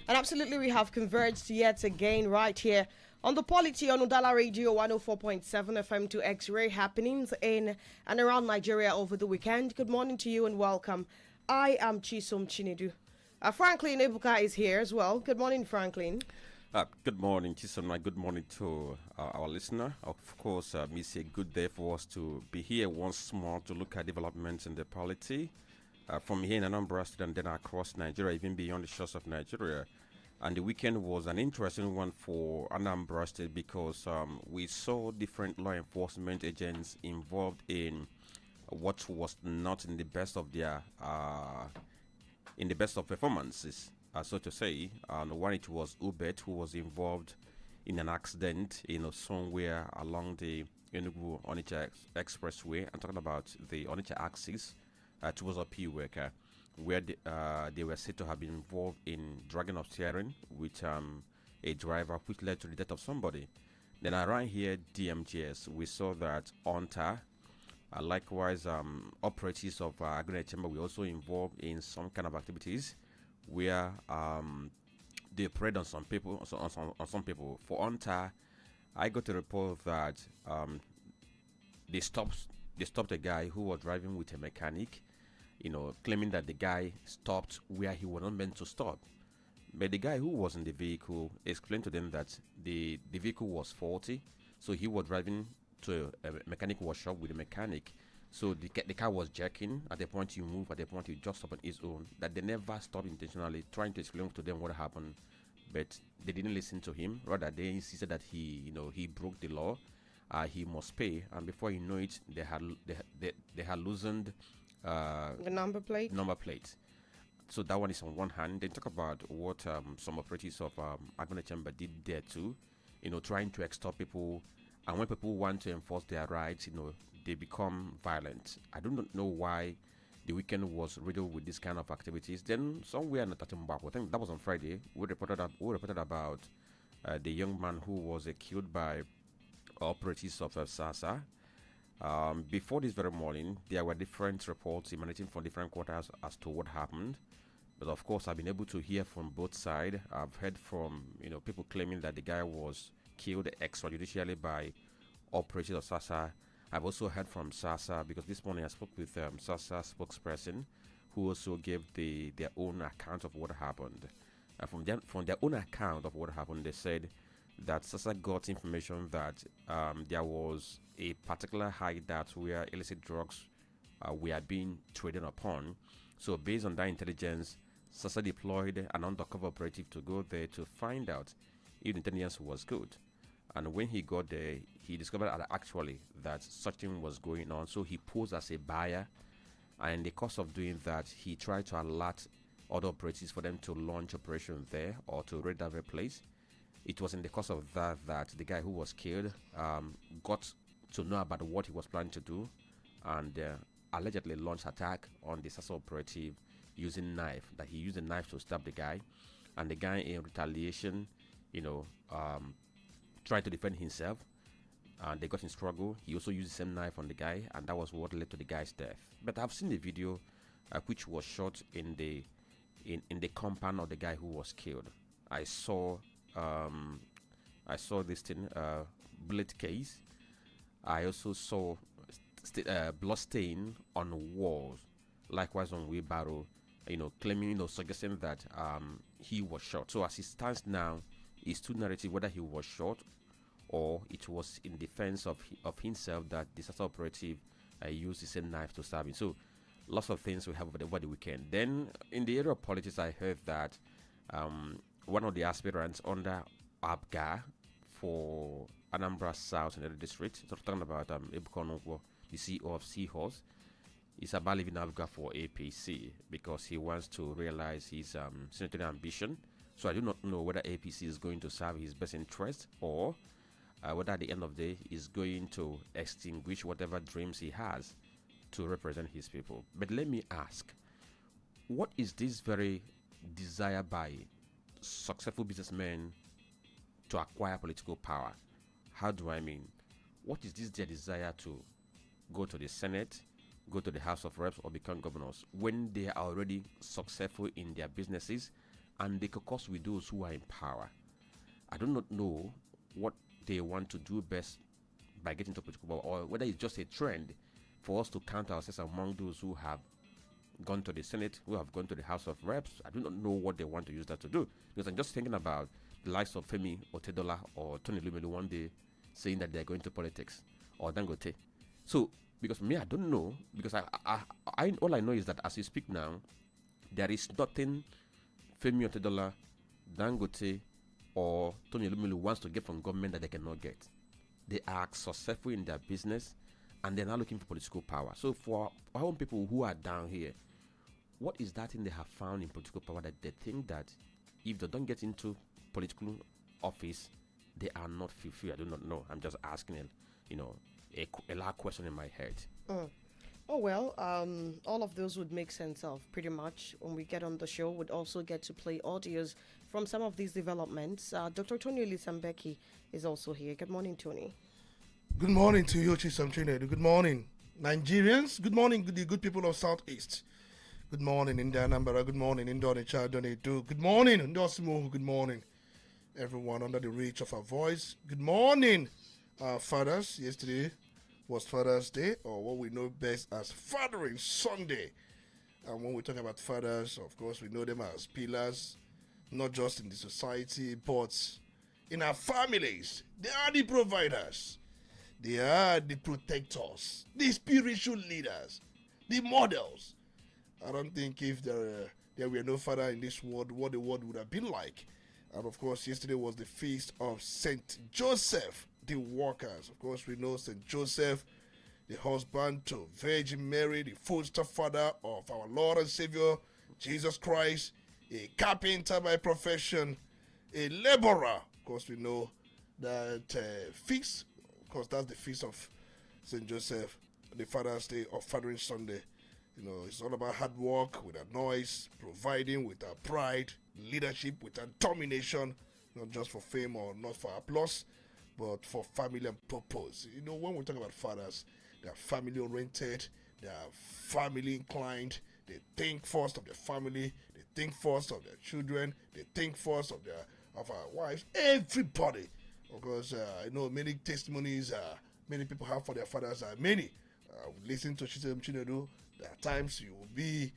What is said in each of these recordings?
And absolutely, we have converged yet again right here on the Polity on Udala Radio 104.7 FM to X-ray happenings in and around Nigeria over the weekend. Good morning to you and welcome. I am Chisom Chinedu. Franklin Ebuka is here as well. Good morning, Franklin. Good morning, Chisom. Good morning to our listener. Of course, it's a good day for us to be here once more to look at developments in the polity. From here in Anambra State and then across Nigeria, even beyond the shores of Nigeria. And the weekend was an interesting one for Anambra State because we saw different law enforcement agents involved in what was not in the best of their performances, so to say. One, it was UBET who was involved in an accident, somewhere along the Enugu Onitsha Expressway. I'm talking about the Onitsha axis. Towards a P worker, where they were said to have been involved in dragging of steering with a driver, which led to the death of somebody. Then around here, DMGS, we saw that ONTA, likewise, operatives of Akidi Chamber were also involved in some kind of activities where they preyed on some people. On some people. For ONTA, I got a report that they stopped a guy who was driving with a mechanic, claiming that the guy stopped where he was not meant to stop. But the guy who was in the vehicle explained to them that the vehicle was faulty, so he was driving to a mechanic workshop with a mechanic. So the car was jerking. At the point you move, at the point you just stop on its own. That they never stopped intentionally, trying to explain to them what happened, but they didn't listen to him. Rather, they insisted that he broke the law. He must pay, and before you know it, they had loosened the number plate. So that one is on one hand. Then talk about what some operatives of Akidi Chamber did there too, trying to extort people, and when people want to enforce their rights, they become violent. I do not know why the weekend was riddled with this kind of activities. Then somewhere in Umbapo, I think that was on Friday, we reported about the young man who was killed by operatives of SASA. Before this very morning, there were different reports emanating from different quarters as to what happened. But of course, I've been able to hear from both sides. I've heard from people claiming that the guy was killed extrajudicially by operatives of SASA. I've also heard from SASA because this morning I spoke with SASA spokesperson, who also gave their own account of what happened. From their own account of what happened, they said that SASA got information that there was a particular hideout where illicit drugs were being traded upon. So based on that intelligence, SASA deployed an undercover operative to go there to find out if the intelligence was good. And when he got there, he discovered actually that such thing was going on. So he posed as a buyer, and in the course of doing that, he tried to alert other operatives for them to launch operation there or to raid that very place. It was in the course of that the guy who was killed got to know about what he was planning to do, and allegedly launched attack on the SASA operative using knife. That he used a knife to stab the guy, and the guy in retaliation, tried to defend himself, and they got in struggle. He also used the same knife on the guy, and that was what led to the guy's death. But I've seen the video which was shot in the compound of the guy who was killed. I saw this thing, bullet case. I also saw blood stain on walls, likewise on wheelbarrow, claiming, suggesting that he was shot. So as it stands now, it's two narrative whether he was shot or it was in defense of himself that the SASA operative used the same knife to stab him. So lots of things we have over the weekend. Then in the area of politics, I heard that one of the aspirants under ABGA for Anambra South in the district, so talking about Ebuka, the CEO of Seahorse, is about leaving ABGA for APC because he wants to realize his senatorial ambition. So I do not know whether APC is going to serve his best interest or whether at the end of the day is going to extinguish whatever dreams he has to represent his people. But let me ask, what is this very desire by successful businessmen to acquire political power? How do I mean? What is this their desire to go to the Senate, go to the House of Reps, or become governors when they are already successful in their businesses and they caucus with those who are in power. I do not know what they want to do best by getting to political power, or whether it's just a trend for us to count ourselves among those who have gone to the Senate, who have gone to the House of Reps. I do not know what they want to use that to do, because I'm just thinking about the likes of Femi Otedola or Tony Lumelu one day saying that they're going to politics, or Dangote. So, because me, I don't know, because I all I know is that as we speak now, there is nothing Femi Otedola, Dangote, or Tony Lumelu wants to get from government that they cannot get. They are successful in their business, and they're now looking for political power. So for our own people who are down here, what is that thing they have found in political power that they think that if they don't get into political office, they are not fulfilled? I do not know. I'm just asking a large question in my head. Oh, well, all of those would make sense of pretty much when we get on the show. Would also get to play audios from some of these developments. Dr. Tony Elisambeki is also here. Good morning, Tony. Good morning to you, Chisam Chinedu. Good morning, Nigerians. Good morning, the good people of Southeast. Good morning, Anambra. Good morning, Chapter. Good morning, Ndosimo. Good morning, everyone under the reach of our voice. Good morning, fathers. Yesterday was Father's Day, or what we know best as Fathering Sunday. And when we talk about fathers, of course, we know them as pillars, not just in the society, but in our families. They are the providers. They are the protectors, the spiritual leaders, the models. I don't think if there were no father in this world, what the world would have been like. And of course, yesterday was the feast of Saint Joseph, the workers. Of course, we know Saint Joseph, the husband to Virgin Mary, the foster father of our Lord and Savior, Jesus Christ, a carpenter by profession, a laborer. Of course, we know that feast, of course, that's the feast of Saint Joseph, the Father's Day or Fathering Sunday. It's all about hard work with our noise, providing with our pride, leadership with our domination, not just for fame or not for applause, but for family and purpose. When we talk about fathers, they are family oriented, they are family inclined, they think first of their family, they think first of their children, they think first of our wives, everybody. Of course, I know many testimonies many people have for their fathers are many. Listen to Chitem Chinedu. There are times you will be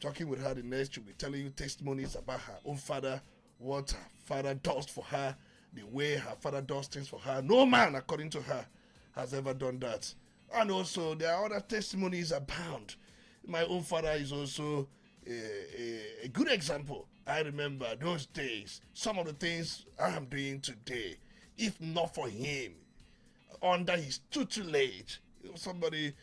talking with her, the next she'll be telling you testimonies about her own father, what her father does for her, the way her father does things for her. No man, according to her, has ever done that. And also, there are other testimonies abound. My own father is also a good example. I remember those days, some of the things I am doing today, if not for him, under his tutelage, somebody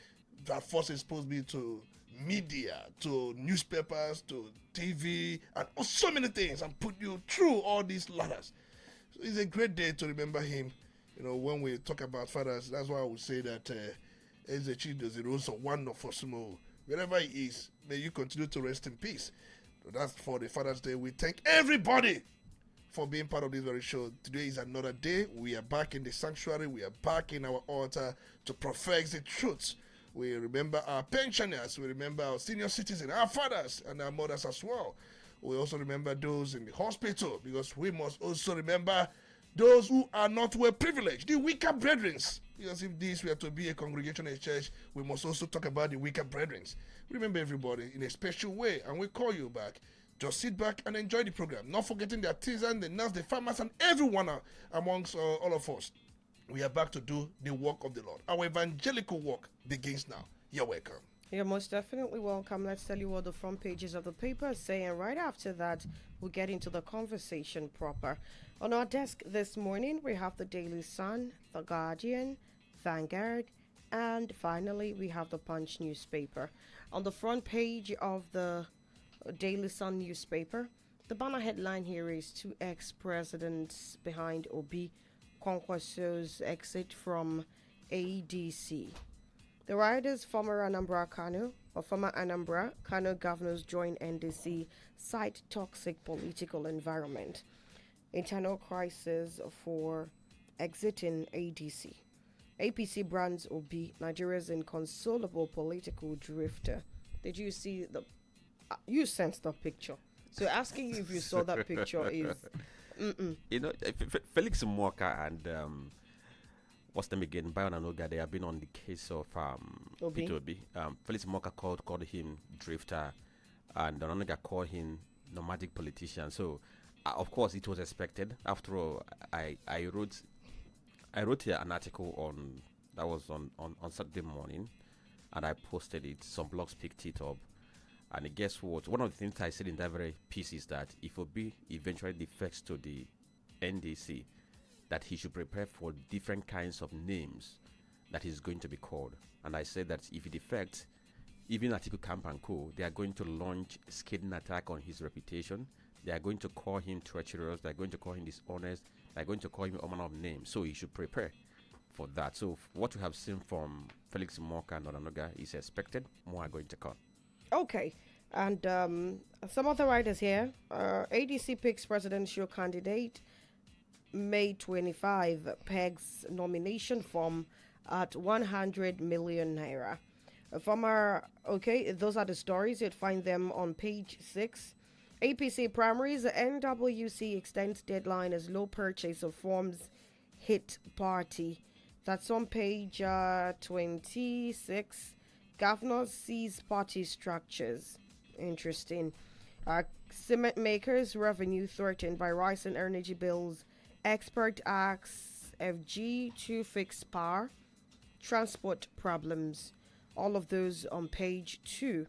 that first exposed me to media, to newspapers, to TV, and so many things, and put you through all these ladders. So it's a great day to remember him. When we talk about fathers, that's why I would say that Ezechi does it also one of us. Wherever he is, may you continue to rest in peace. So that's for the Father's Day. We thank everybody for being part of this very show. Today is another day. We are back in the sanctuary. We are back in our altar to profess the truth. We remember our pensioners. We remember our senior citizens, our fathers, and our mothers as well. We also remember those in the hospital, because we must also remember those who are not well privileged, the weaker brethren. Because if this were to be a congregation, a church, we must also talk about the weaker brethren. Remember everybody in a special way, and we call you back. Just sit back and enjoy the program. Not forgetting the artisans, the nurse, the farmers, and everyone amongst all of us. We are back to do the work of the Lord. Our evangelical work begins now. You're welcome. You're most definitely welcome. Let's tell you what the front pages of the paper say, and right after that, we'll get into the conversation proper. On our desk this morning, we have the Daily Sun, the Guardian, Vanguard, and finally, we have the Punch newspaper. On the front page of the Daily Sun newspaper, the banner headline here is 2 ex-presidents behind Obi Kwankwaso's exit from ADC. The rioters, former Anambra Kano governors join NDC, cite toxic political environment. Internal crisis for exiting ADC. APC brands Obi, Nigeria's inconsolable political drifter. Did you see you sensed the picture? So asking you if you saw that picture is, You know, Felix Morka and what's them again? Bayon and Oga, they have been on the case of Obi. Peter Obi. Felix Morka called him drifter, and Onoga called him nomadic politician. So, of course, it was expected. After all, I wrote here an article on that was on Saturday morning, and I posted it. Some blogs picked it up, and guess what? One of the things I said in that very piece is that if Obi eventually defects to the NDC, that he should prepare for different kinds of names that he's going to be called. And I said that if he defects, even Atiku Camp and Co, they are going to launch a scathing attack on his reputation. They are going to call him treacherous. They are going to call him dishonest. They are going to call him all manner of names. So he should prepare for that. So what we have seen from Felix Morka and Onoga is expected. More are going to come. Okay. And some other writers here. ADC picks presidential candidate. May 25 pegs nomination form at 100 million naira. Those are the stories. You'd find them on page 6. APC primaries, NWC extends deadline as low purchase of forms hit party. That's on page 26. Governor sees party structures. Interesting. Cement makers revenue threatened by rising energy bills. Expert asks FG to fix power. Transport problems. All of those on page 2.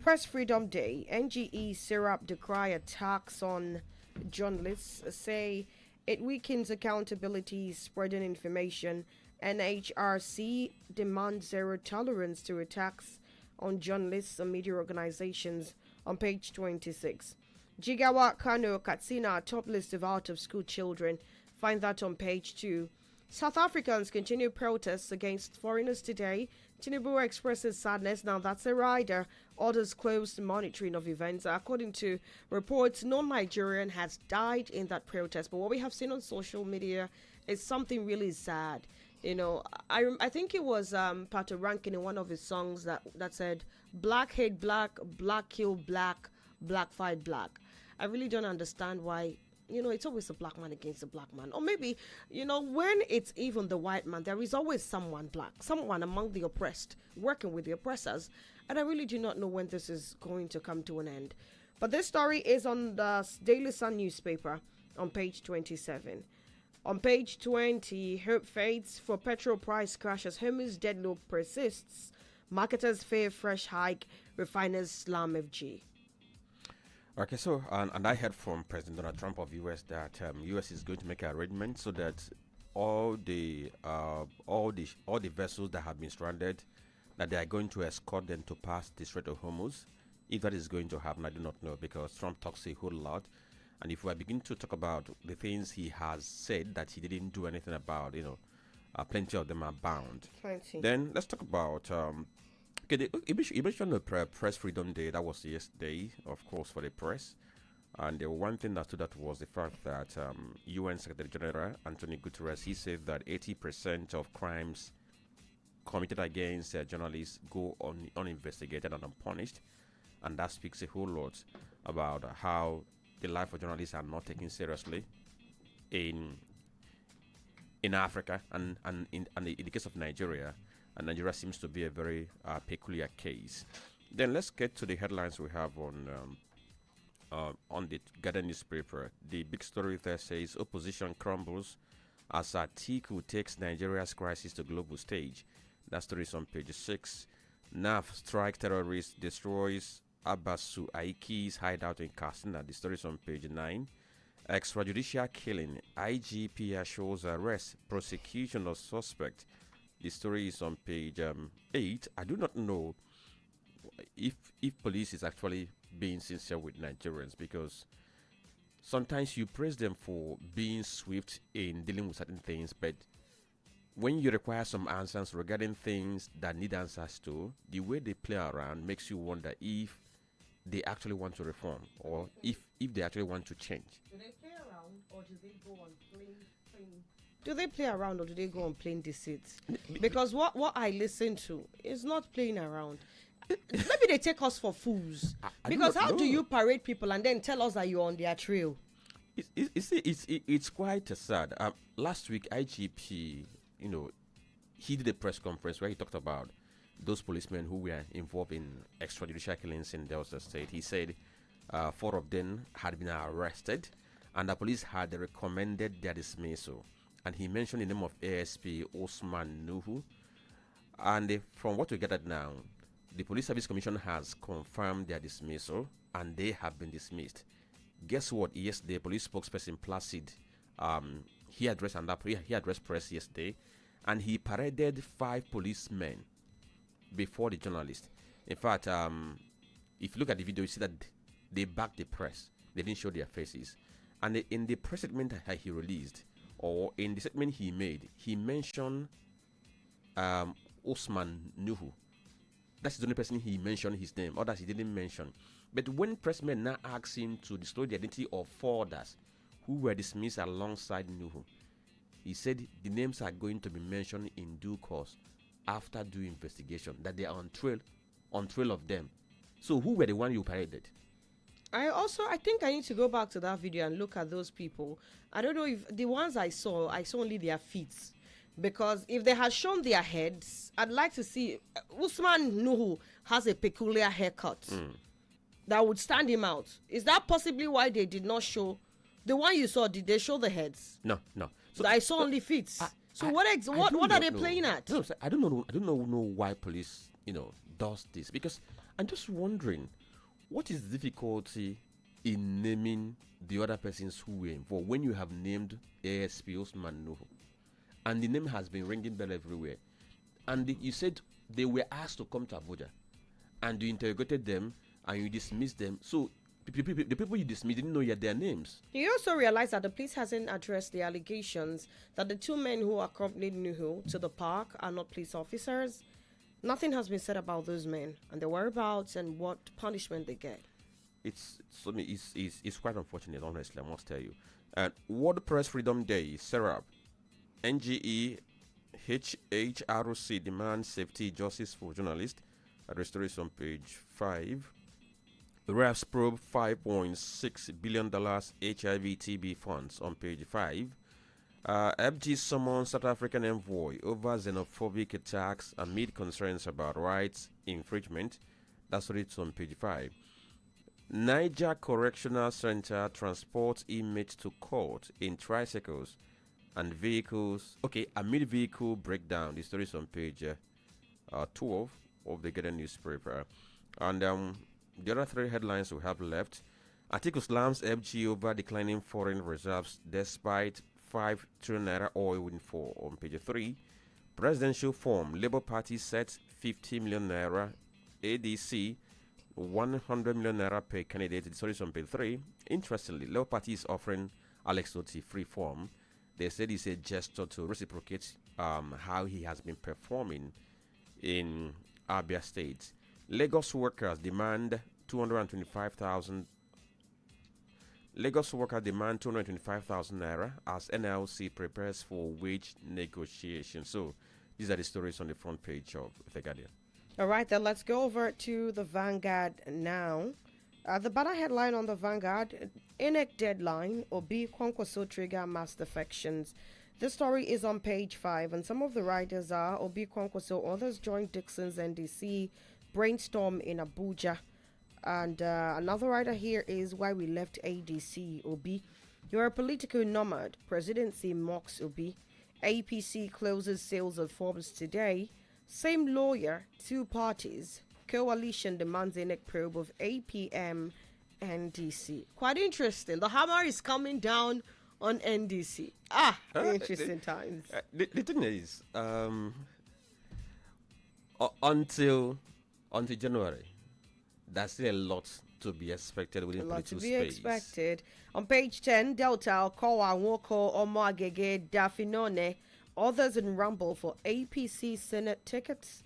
Press Freedom Day. NGE Sarah-Dokai attacks on journalists. Say it weakens accountability, spreading information. NHRC demands zero tolerance to attacks on journalists and media organizations on page 26. Jigawa, Kano, Katsina, top list of out-of-school children. Find that on page 2. South Africans continue protests against foreigners today. Tinubu expresses sadness. Now that's a rider. Orders closed monitoring of events. According to reports, no Nigerian has died in that protest. But what we have seen on social media is something really sad. You know, I think it was Pato Rankin in one of his songs that said, "Black hate black, black kill black, black fight black." I really don't understand why, you know, it's always a black man against a black man. Or maybe, you know, when it's even the white man, there is always someone black, someone among the oppressed, working with the oppressors. And I really do not know when this is going to come to an end. But this story is on the Daily Sun newspaper on page 27. On page 20, hope fades for petrol price crash as Hormuz deadlock persists. Marketers fear fresh hike, refiners slam FG. Okay, so and I heard from President Donald Trump of US that US is going to make an arrangement so that all the vessels that have been stranded, that they are going to escort them to pass the Strait of Hormuz. If that is going to happen, I do not know, because Trump talks a whole lot. And if we are beginning to talk about the things he has said that he didn't do anything about, you know, plenty of them are bound. Plenty. Then let's talk about okay, you mentioned the Press Freedom Day. That was yesterday, of course, for the press. And the one thing that stood out was the fact that UN Secretary General Antonio Guterres, he said that 80% of crimes committed against journalists go uninvestigated and unpunished. And that speaks a whole lot about how the life of journalists are not taken seriously in Africa and in the case of Nigeria. And Nigeria seems to be a very peculiar case. Then let's get to the headlines we have on the Guardian newspaper. The big story there says opposition crumbles as Atiku takes Nigeria's crisis to global stage. That story is on page 6. NAF strike terrorist destroys Abasu Aiki's hideout in Katsina. The story is on page 9. Extrajudicial killing. IGP assures arrest prosecution of suspect. The story is on page 8. I do not know if police is actually being sincere with Nigerians, because sometimes you praise them for being swift in dealing with certain things, but when you require some answers regarding things that need answers to, the way they play around makes you wonder if they actually want to reform or if they actually want to change. Do they play around or do they go on plain? Do they play around or do they go on plain deceit? Because what I listen to is not playing around. maybe they take us for fools. I Because don't how do know. you parade people and then tell us that you're on their trail? It's quite sad. Last week, IGP, he did a press conference where he talked about those policemen who were involved in extrajudicial killings in Delta State. He said 4 of them had been arrested, and the police had recommended their dismissal. And he mentioned the name of ASP Osman Nuhu. And from what we gathered now, the Police Service Commission has confirmed their dismissal, and they have been dismissed. Guess what? Yesterday, police spokesperson Placid, he addressed press yesterday, and he paraded 5 policemen before the journalist. In fact, if you look at the video, you see that they backed the press. They didn't show their faces. And in the press statement that he released, or in the statement he made, he mentioned Osman Nuhu. That's the only person he mentioned his name. Others he didn't mention. But when pressmen now asked him to disclose the identity of 4 others who were dismissed alongside Nuhu, he said the names are going to be mentioned in due course after due investigation, that they are on trail of them. So who were the one you paraded? I think I need to go back to that video and look at those people. I don't know if the ones I saw only their feet. Because if they had shown their heads, I'd like to see. Usman Nuhu has a peculiar haircut that would stand him out. Is that possibly why they did not show the one you saw? Did they show the heads? No. So I saw only feet. So what are they playing at? No, I don't know why police does this, because I'm just wondering what is the difficulty in naming the other persons who were involved when you have named ASP Osman Nuhu. And the name has been ringing bell everywhere. And you said they were asked to come to Abuja. And you interrogated them and you dismissed them. So the people you dismissed didn't know yet their names. You also realize that the police hasn't addressed the allegations that the 2 men who accompanied Nuhu to the park are not police officers. Nothing has been said about those men and their whereabouts and what punishment they get. It's quite unfortunate, honestly, I must tell you. World Press Freedom Day, Sarah, NGE HHRC demands safety justice for journalists. The story is on page 5. Refs probe $5.6 billion HIV TB funds on page 5. FG summons South African envoy over xenophobic attacks amid concerns about rights infringement. That's what it's on page 5. Niger Correctional Center transports inmates to court in tricycles and vehicles. Okay, amid vehicle breakdown. The story is on page 12 of the Ghanaian newspaper. And the other 3 headlines we have left. Atiku slams FG over declining foreign reserves despite 5 trillion naira oil windfall on page 3. Presidential form. Labour Party sets 50 million naira. ADC 100 million naira per candidate. The story is on page 3. Interestingly, Labour Party is offering Alex Otti free form. They said it's a gesture to reciprocate how he has been performing in Abia State. Lagos workers demand 225,000. Lagos workers demand 225,000 naira as NLC prepares for wage negotiation. So these are the stories on the front page of The Guardian. All right, then let's go over to the Vanguard now. The banner headline on the Vanguard, INEC deadline, Obi Kwankwaso trigger mass defections. This story is on page 5, and some of the writers are Obi Kwankwaso, others join Dixon's NDC, brainstorm in Abuja. And another writer here is why we left ADC, Obi. You're a political nomad, presidency mocks Obi. APC closes sales of forms today. Same lawyer, 2 parties. Coalition demands INEC probe of APM NDC. Quite interesting. The hammer is coming down on NDC. Interesting times. The thing is, until January, there's still a lot to be expected within political space. Expected. On page 10, Delta, Okowa, Nwoko, Omo Agege, Dafinone, others in rumble for APC Senate tickets.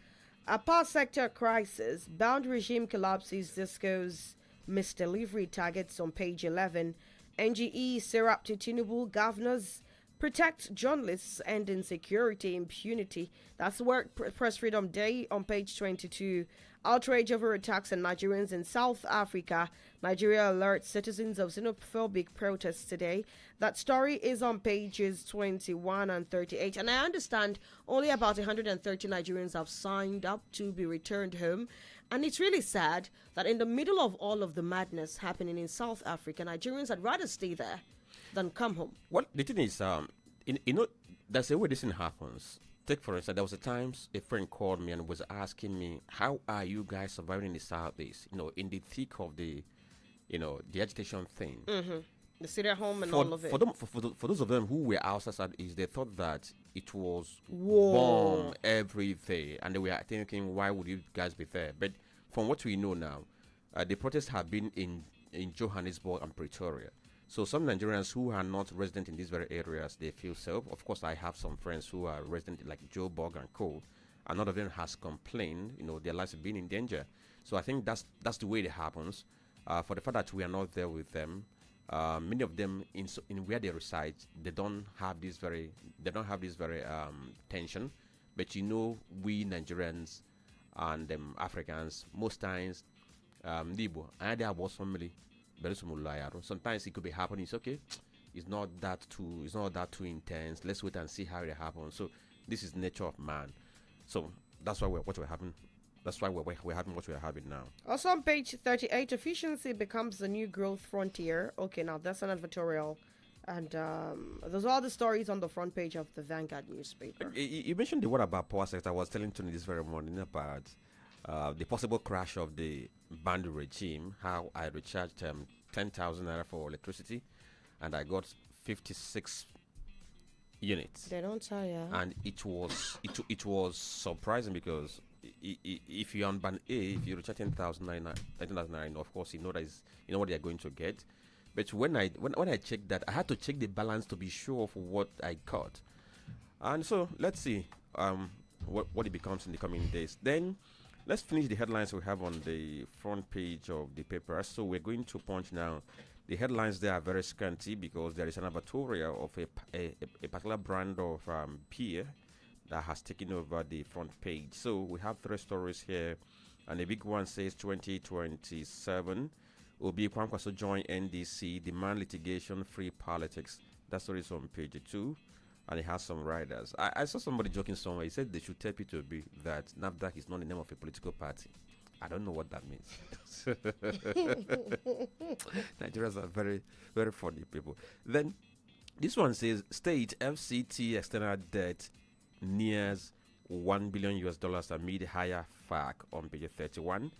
A power sector crisis, bound regime collapses, Disco's misdelivery targets on page 11. NGE, Serap to Tinubu, governors, Protect journalists, end insecurity, impunity. That's World Press Freedom Day on page 22. Outrage over attacks on Nigerians in South Africa. Nigeria alerts citizens of xenophobic protests today. That story is on pages 21 and 38. And I understand only about 130 Nigerians have signed up to be returned home. And it's really sad that in the middle of all of the madness happening in South Africa, Nigerians had rather stay there than come home. Well, the thing is, you know, that's the way this thing happens. Take for instance, there was a time a friend called me and was asking me, "How are you guys surviving in the southeast? You know, in the thick of the, the agitation thing." The sit at home and all of it. For those of them who were outside southeast, they thought that it was War. bomb every day, and they were thinking, "Why would you guys be there?" But from what we know now, the protests have been in Johannesburg and Pretoria. So some Nigerians who are not resident in these very areas, they feel safe. Of course, I have some friends who are resident like Joburg and Co. And none of them has complained, their lives have been in danger. So I think that's the way it happens. For the fact that we are not there with them, many of them in where they reside, they don't have this very tension. But we Nigerians and Africans, most times, Libo, and their boss family. Sometimes it could be happening. It's okay. It's not that too intense. Let's wait and see how it happens. So this is nature of man. So that's why we're having. That's why we're having what we're having now. Also on page 38, efficiency becomes the new growth frontier. Okay, now that's an advertorial. And those are the stories on the front page of the Vanguard newspaper. You mentioned the word about power sector. I was telling Tony this very morning about the possible crash of the band regime, how I recharged 10,000 naira for electricity and I got 56 units. They don't tell you. And it was surprising because if you're on band A, if you recharge 10,000 naira, of course you know what they're going to get. But when I checked that, I had to check the balance to be sure of what I got. And so let's see what it becomes in the coming days. Then let's finish the headlines we have on the front page of the paper. So we're going to Punch now. The headlines there are very scanty because there is an advertorial of a particular brand of beer that has taken over the front page. So we have 3 stories here, and the big one says 2027. Obi Kwankwaso join NDC, demand litigation, free politics. That story is on page 2. And it has some riders. I saw somebody joking somewhere. He said they should tell P2B that NAFDAC is not the name of a political party. I don't know what that means. Nigerians are very, very funny people. Then this one says state FCT external debt nears $1 billion amid higher FAC on page 31.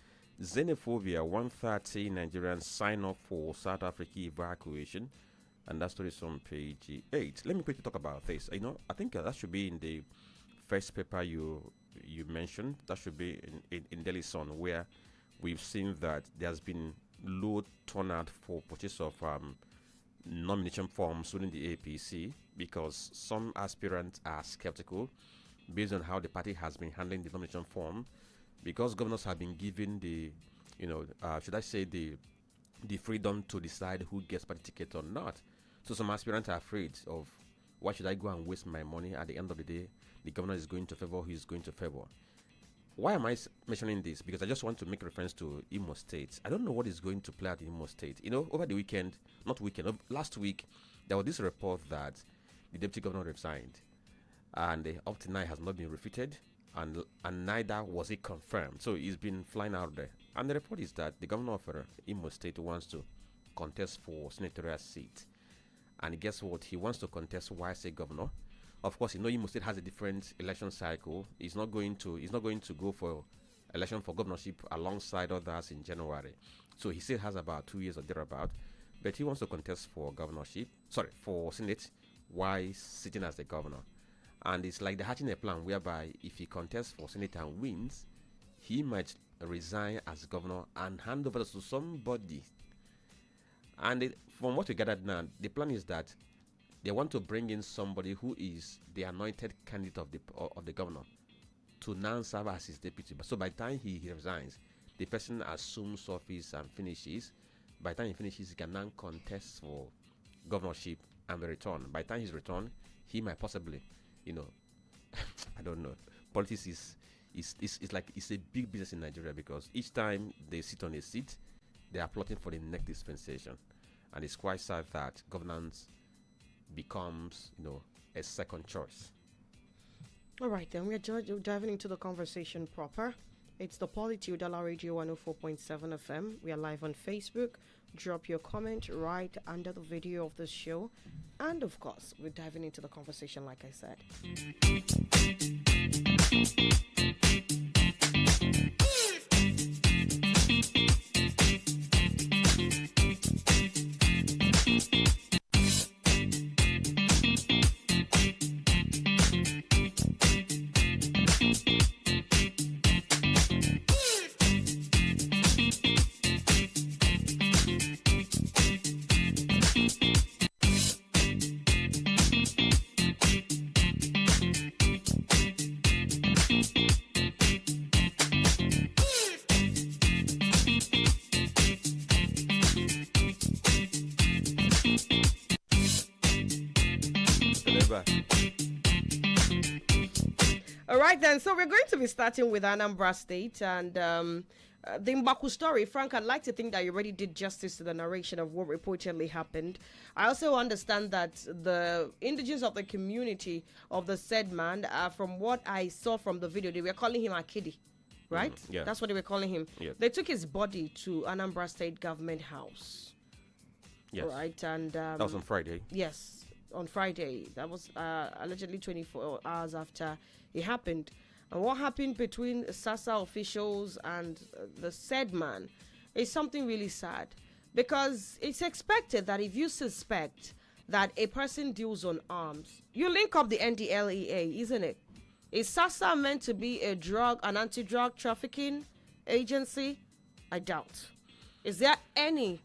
Xenophobia, 130 Nigerians sign up for South Africa evacuation. And that story is on page 8. Let me quickly talk about this. I think that should be in the first paper you mentioned. That should be in Daily Sun, where we've seen that there's been low turnout for purchase of nomination forms within the APC because some aspirants are skeptical based on how the party has been handling the nomination form, because governors have been given the freedom to decide who gets party ticket or not. So some aspirants are afraid of, why should I go and waste my money? At the end of the day, the governor is going to favor who is going to favor. Why am I mentioning this? Because I just want to make reference to Imo State. I don't know what is going to play out in Imo State. Over the weekend, last week, there was this report that the deputy governor resigned, and up to now has not been refuted, and neither was it confirmed. So he's been flying out there. And the report is that the governor of Imo State wants to contest for senatorial seat. And guess what? He wants to contest while state governor. Of course, Imo State has a different election cycle. He's not going to go for election for governorship alongside others in January. So he still has about 2 years or thereabout. But he wants to contest for for Senate while sitting as the governor. And it's like they're hatching a plan whereby if he contests for Senate and wins, he might resign as governor and hand over to somebody. And from what we gathered now, the plan is that they want to bring in somebody who is the anointed candidate of the governor to now serve as his deputy. So by the time he resigns, the person assumes office and finishes. By the time he finishes, he can now contest for governorship and return. By the time he's returned, he might possibly, you know, I don't know. Politics is like it's a big business in Nigeria because each time they sit on a seat, they are plotting for the next dispensation, and it's quite sad that governance becomes, you know, a second choice. All right, then we're diving into the conversation proper. It's the Polity Udala Radio 104.7 FM. We are live on Facebook. Drop your comment right under the video of this show. And of course, we're diving into the conversation, like I said. All right, then. So we're going to be starting with Anambra State and the Umbapo story. Frank, I'd like to think that you already did justice to the narration of what reportedly happened. I also understand that the indigenous of the community of the said man, from what I saw from the video, they were calling him Akidi, right? Yeah. That's what they were calling him. Yeah. They took his body to Anambra State Government House. Yes. Right, and That was on Friday. yes, on Friday. That was allegedly 24 hours after it happened. And what happened between SASA officials and the said man is something really sad, because it's expected that if you suspect that a person deals on arms, you link up the NDLEA, isn't it? Is SASA meant to be an anti-drug trafficking agency? I doubt. Is there any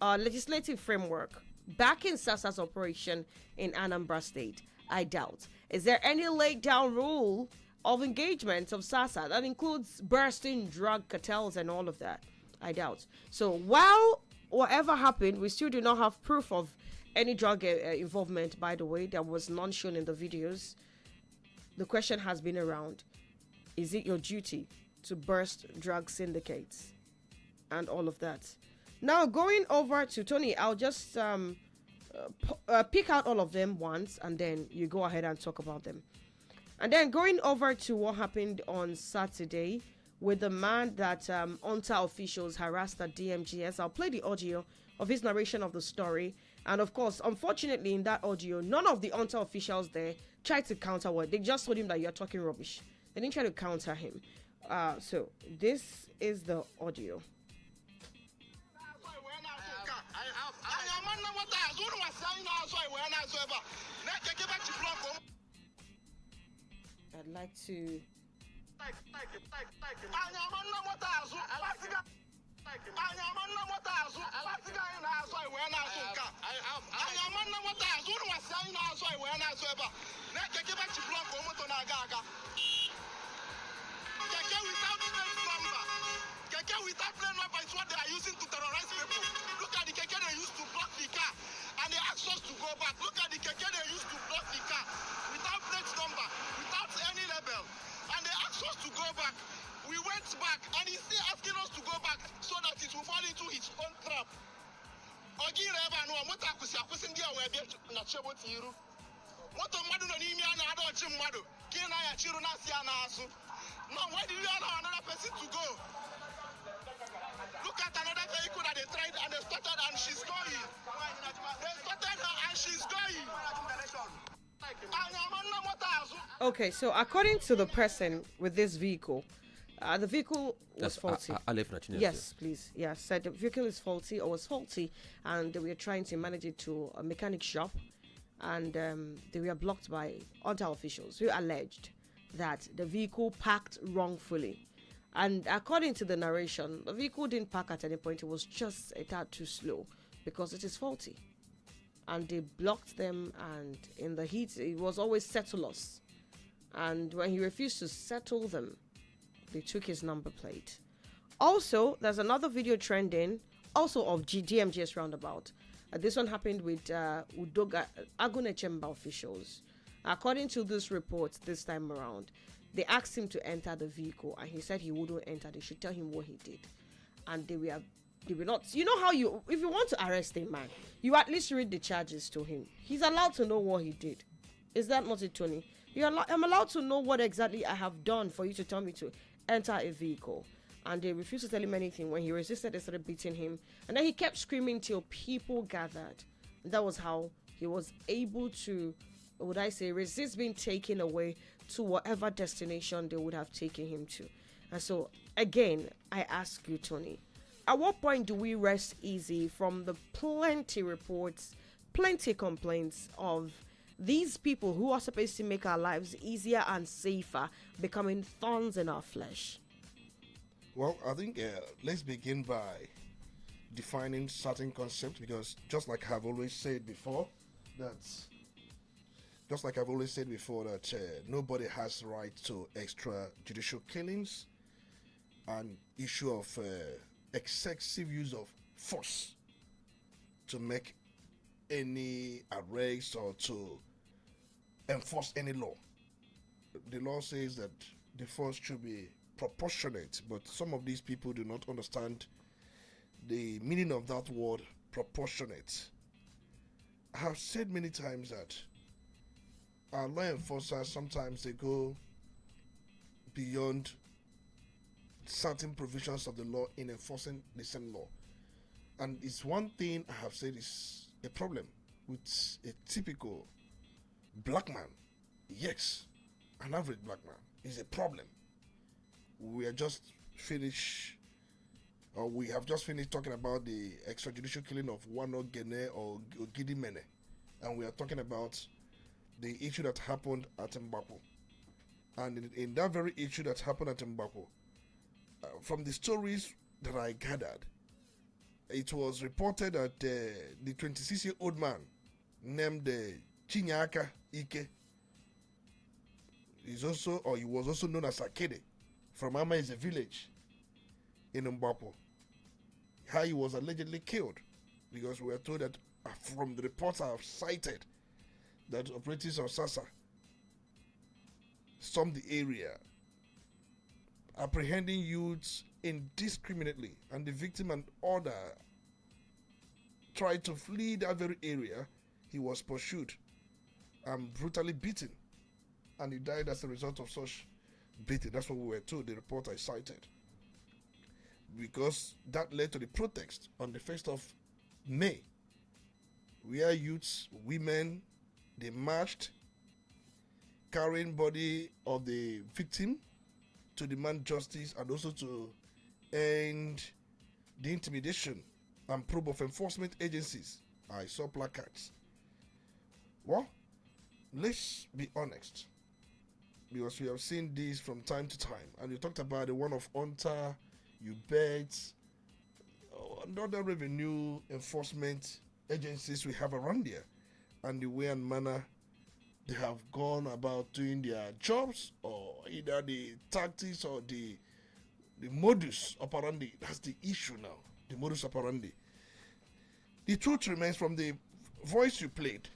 legislative framework backing SASA's operation in Anambra State? I doubt. Is there any laid down rule of engagement of SASA that includes bursting drug cartels and all of that? I doubt. So while whatever happened, we still do not have proof of any drug involvement, by the way. There was none shown in the videos. The question has been around, is it your duty to burst drug syndicates and all of that? Now, going over to Tony, I'll just pick out all of them once, and then you go ahead and talk about them. And then going over to what happened on Saturday with the man that UNTA officials harassed at DMGS. I'll play the audio of his narration of the story. And of course, unfortunately, in that audio, none of the UNTA officials there tried to counter what. They just told him that you're talking rubbish. They didn't try to counter him. So this is the audio. I'd like to. Without plane number is what they are using to terrorize people. Look at the keke they used to block the car, and they asked us to go back. Look at the keke they used to block the car without plate number, without any label, and they asked us to go back. We went back, and he's still asking us to go back so that it will fall into its own trap. Now, why do you allow another person to go? Look at another vehicle that they tried and they started and she's going. They started her and she's going. Okay, so according to the person with this vehicle, the vehicle was faulty. Yes, please. Yes, said the vehicle is faulty or was faulty, and we are trying to manage it to a mechanic shop, and they were blocked by UNTA officials who alleged that the vehicle parked wrongfully. And according to the narration, the vehicle didn't park at any point. It was just a tad too slow because it is faulty. And they blocked them, and in the heat, it was always settle us. And when he refused to settle them, they took his number plate. Also, there's another video trending, also of DMGS roundabout. This one happened with Aguna Chamber officials. According to this report this time around, they asked him to enter the vehicle and he said he wouldn't enter. They should tell him what he did. And they were not. You know how if you want to arrest a man, you at least read the charges to him. He's allowed to know what he did. Is that not it, Tony? I'm allowed to know what exactly I have done for you to tell me to enter a vehicle. And they refused to tell him anything. When he resisted, they started beating him. And then he kept screaming till people gathered. And that was how he was able to, would I say, resist being taken away to whatever destination they would have taken him to. And so, again, I ask you, Tony, at what point do we rest easy from the plenty reports, plenty complaints of these people who are supposed to make our lives easier and safer becoming thorns in our flesh? Well, I think let's begin by defining certain concepts, because just like I've always said before, that nobody has right to extrajudicial killings and issue of excessive use of force to make any arrest or to enforce any law. The law says that the force should be proportionate, but some of these people do not understand the meaning of that word proportionate. I have said many times that our law enforcers, sometimes they go beyond certain provisions of the law in enforcing the same law. And it's one thing I have said is a problem with a typical black man. Yes, an average black man is a problem. We have just finished talking about the extrajudicial killing of Wano Gene or Akidi Mene, and we are talking about the issue that happened at Umbapo. And in that very issue that happened at Umbapo, from the stories that I gathered, it was reported that the 26-year-old man named Chinyaka Ike he was also known as Akidi from Amaise village in Umbapo. How he was allegedly killed, because we are told that from the reports I have cited that operatives of SASA stormed the area, apprehending youths indiscriminately, and the victim and other tried to flee that very area. He was pursued and brutally beaten, and he died as a result of such beating. That's what we were told, the report I cited. Because that led to the protest on the 1st of May, where youths, women, they marched carrying body of the victim to demand justice and also to end the intimidation and probe of enforcement agencies. I saw placards. Well, let's be honest, because we have seen this from time to time, and you talked about the one of UNTA, UBET, and other revenue enforcement agencies we have around here, and the way and manner they have gone about doing their jobs, or either the tactics or the modus operandi. That's the issue now, the modus operandi. The truth remains, from the voice you played,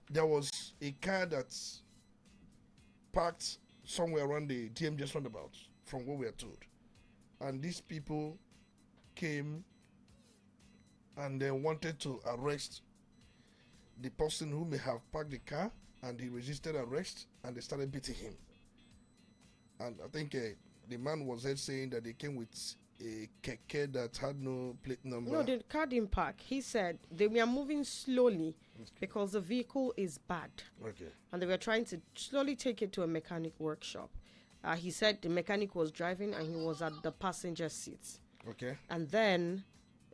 there was a car that's parked somewhere around the DMJS roundabout, from what we are told. And these people came and they wanted to arrest the person who may have parked the car, and he resisted arrest, and they started beating him. And I think the man was heard saying that they came with a keke that had no plate number. No, the car didn't park. He said they were moving slowly because the vehicle is bad. Okay. And they were trying to slowly take it to a mechanic workshop. He said the mechanic was driving and he was at the passenger seat. Okay. And then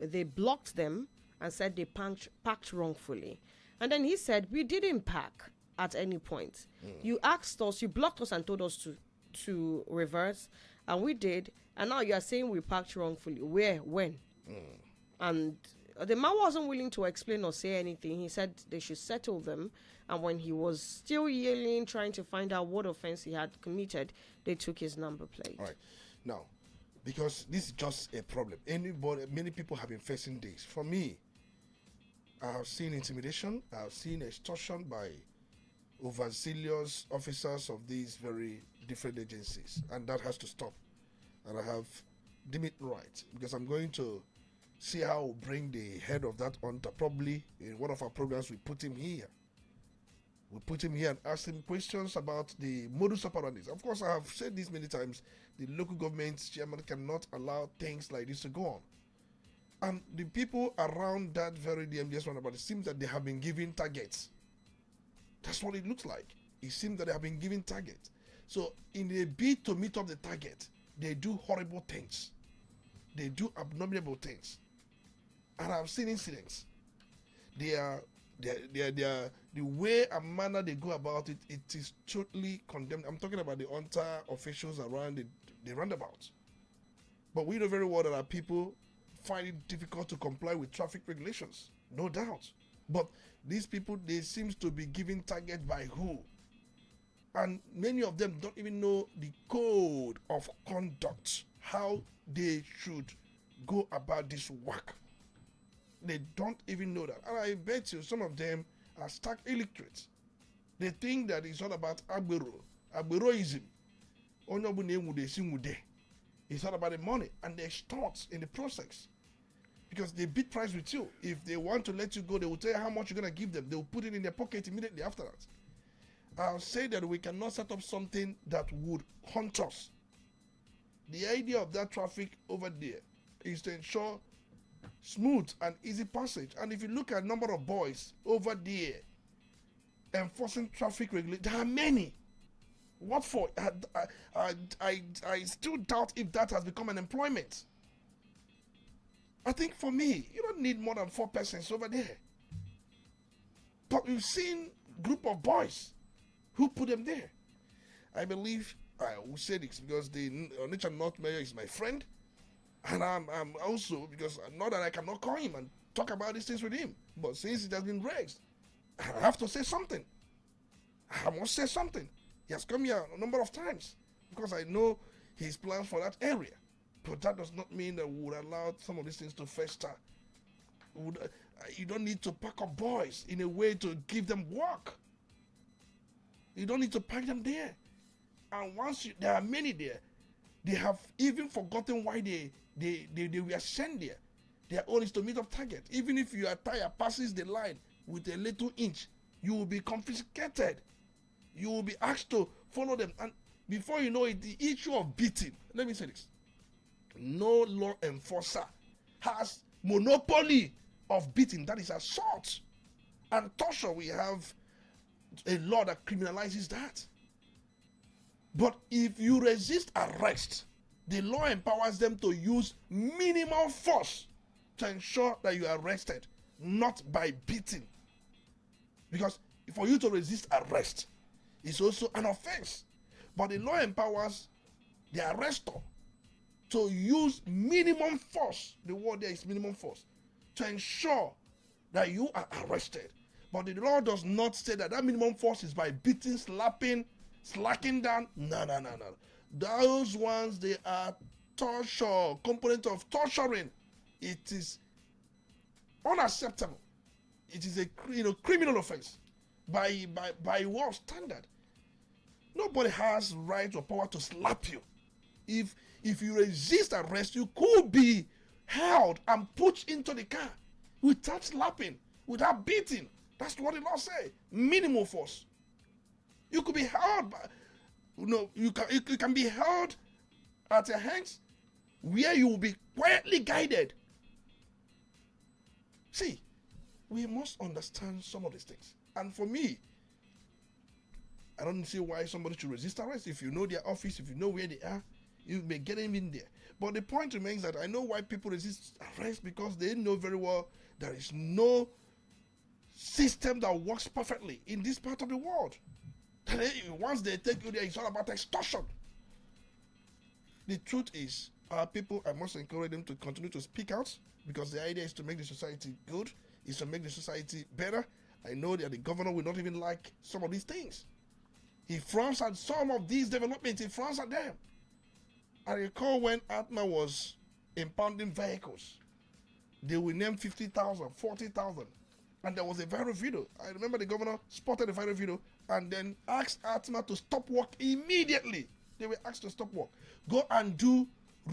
they blocked them and said they parked wrongfully. And then he said, we didn't park at any point. You asked us, you blocked us and told us to reverse, and we did. And now you are saying we parked wrongfully. Where? When? And the man wasn't willing to explain or say anything. He said they should settle them. And when he was still yelling, trying to find out what offense he had committed, they took his number plate. All right. Now, because this is just a problem. Many people have been facing this. For me, I have seen intimidation. I have seen extortion by overzealous officers of these very different agencies, and that has to stop. And I have deemed it right, because I'm going to see how we'll bring the head of that hunter. Probably in one of our programs, we put him here. We put him here and ask him questions about the modus operandi. Of course, I have said this many times, the local government chairman cannot allow things like this to go on. And the people around that very DMDS roundabout, it seems that they have been given targets. That's what it looks like. It seems that they have been given targets. So in a bid to meet up the target, they do horrible things. They do abominable things. And I've seen incidents. The way and manner they go about it, it is totally condemned. I'm talking about the hunter officials around the roundabout. But we know very well that our people find it difficult to comply with traffic regulations, no doubt. But these people, they seem to be given target by who? And many of them don't even know the code of conduct, how they should go about this work. They don't even know that. And I bet you some of them are stark illiterate. They think that it's all about Agberoism. It's all about the money, and they extort in the process. Because they bid price with you. If they want to let you go, they will tell you how much you're going to give them. They will put it in their pocket immediately after that. I'll say that we cannot set up something that would hunt us. The idea of that traffic over there is to ensure smooth and easy passage. And if you look at number of boys over there enforcing traffic regulations, there are many. What for? I still doubt if that has become an employment. I think for me, you don't need more than 4 persons over there. But we've seen group of boys who put them there. I believe I will say this because the Onitsha North Mayor is my friend, and I'm also, because not that I cannot call him and talk about these things with him, but since it has been raised, I have to say something. I must say something. He has come here a number of times because I know his plans for that area. But that does not mean that we would allow some of these things to fester. You don't need to pack up boys in a way to give them work. You don't need to pack them there. And once there are many there, they have even forgotten why they were sent there. Their own is to meet up target. Even if your tire passes the line with a little inch, you will be confiscated. You will be asked to follow them. And before you know it, the issue of beating, let me say this. No law enforcer has monopoly of beating. That is assault. And torture, we have a law that criminalizes that. But if you resist arrest, the law empowers them to use minimal force to ensure that you are arrested, not by beating. Because for you to resist arrest is also an offense. But the law empowers the arrestor to use minimum force, the word there is minimum force, to ensure that you are arrested. But the law does not say that minimum force is by beating, slapping, slacking down. No. Those ones, they are torture, component of torturing. It is unacceptable. It is a criminal offense by world standard. Nobody has right or power to slap you. If you resist arrest, you could be held and put into the car without slapping, without beating. That's what the law says. Minimal force. You could be held by, you can be held at your hands where you will be quietly guided. See, we must understand some of these things. And for me, I don't see why somebody should resist arrest. If you know their office, if you know where they are, you may get them in there. But the point remains that I know why people resist arrest, because they know very well there is no system that works perfectly in this part of the world. Once they take you there, it's all about extortion. The truth is, our people, I must encourage them to continue to speak out, because the idea is to make the society good, is to make the society better. I know that the governor will not even like some of these things. He frowns at some of these developments, he frowns at them. I recall when Atma was impounding vehicles, they will name 50,000, 40,000, and there was a viral video. I remember the governor spotted the viral video and then asked Atma to stop work immediately. They were asked to stop work. Go and do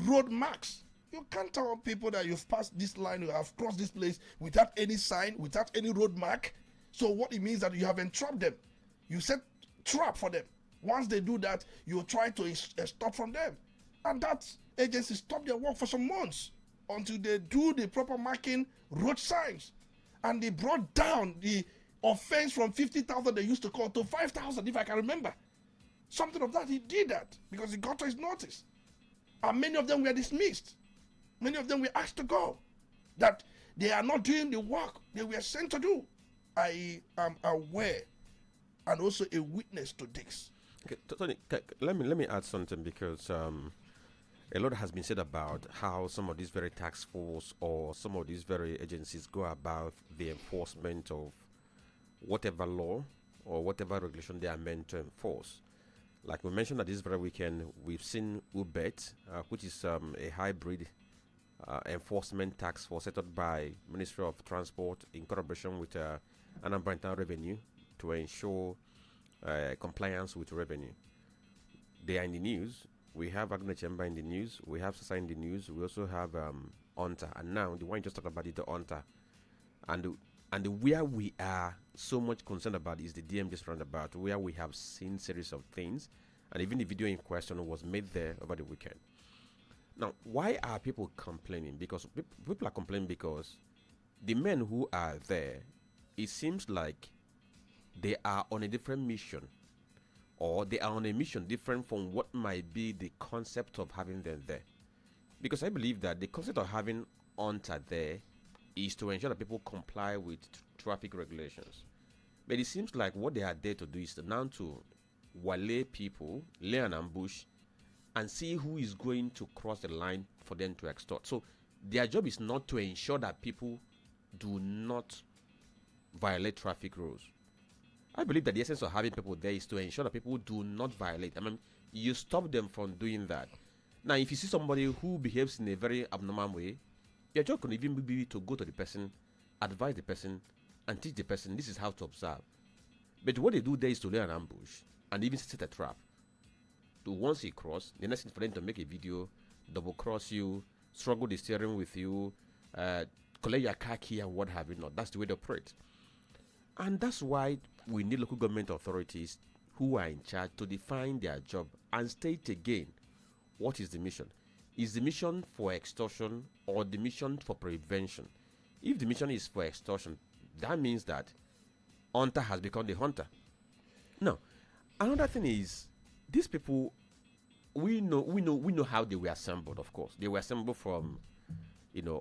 road marks. You can't tell people that you've passed this line, you have crossed this place without any sign, without any road mark. So what it means that you have entrapped them. You set trap for them. Once they do that, you try to stop from them. And that agency stopped their work for some months until they do the proper marking road signs. And they brought down the offense from 50,000 they used to call to 5,000, if I can remember. Something of that, he did that because he got to his notice. And many of them were dismissed. Many of them were asked to go. That they are not doing the work they were sent to do. I am aware and also a witness to this. Okay, Tony, let me add something because a lot has been said about how some of these very task force or some of these very agencies go about the enforcement of whatever law or whatever regulation they are meant to enforce. Like we mentioned that this very weekend, we've seen UBET, which is a hybrid enforcement task force set up by Ministry of Transport in collaboration with Anambra Revenue to ensure compliance with revenue. They are in the news. We have Anambra Chamber in the news. We have SASA in the news. We also have UNTA. And now the one you just talked about is the UNTA. And where we are so much concerned about is the DM just roundabout, where we have seen series of things, and even the video in question was made there over the weekend. Now, why are people complaining? Because people are complaining because the men who are there, it seems like they are on a different mission, or they are on a mission different from what might be the concept of having them there. Because I believe that the concept of having UNTA there is to ensure that people comply with traffic regulations. But it seems like what they are there to do is now to waylay people, lay an ambush, and see who is going to cross the line for them to extort. So their job is not to ensure that people do not violate traffic rules. I believe that the essence of having people there is to ensure that people do not violate. I mean, you stop them from doing that. Now, if you see somebody who behaves in a very abnormal way, your job can even be to go to the person, advise the person, and teach the person this is how to observe. But what they do there is to lay an ambush and even set a trap. To once he cross, the next thing for them to make a video, double cross you, struggle the steering with you, collect your car key and what have you not. That's the way they operate. And that's why we need local government authorities who are in charge to define their job and state again what is the mission. Is the mission for extortion or the mission for prevention? If the mission is for extortion, that means that hunter has become the hunter. Now, another thing is these people. We know how they were assembled. Of course, they were assembled from,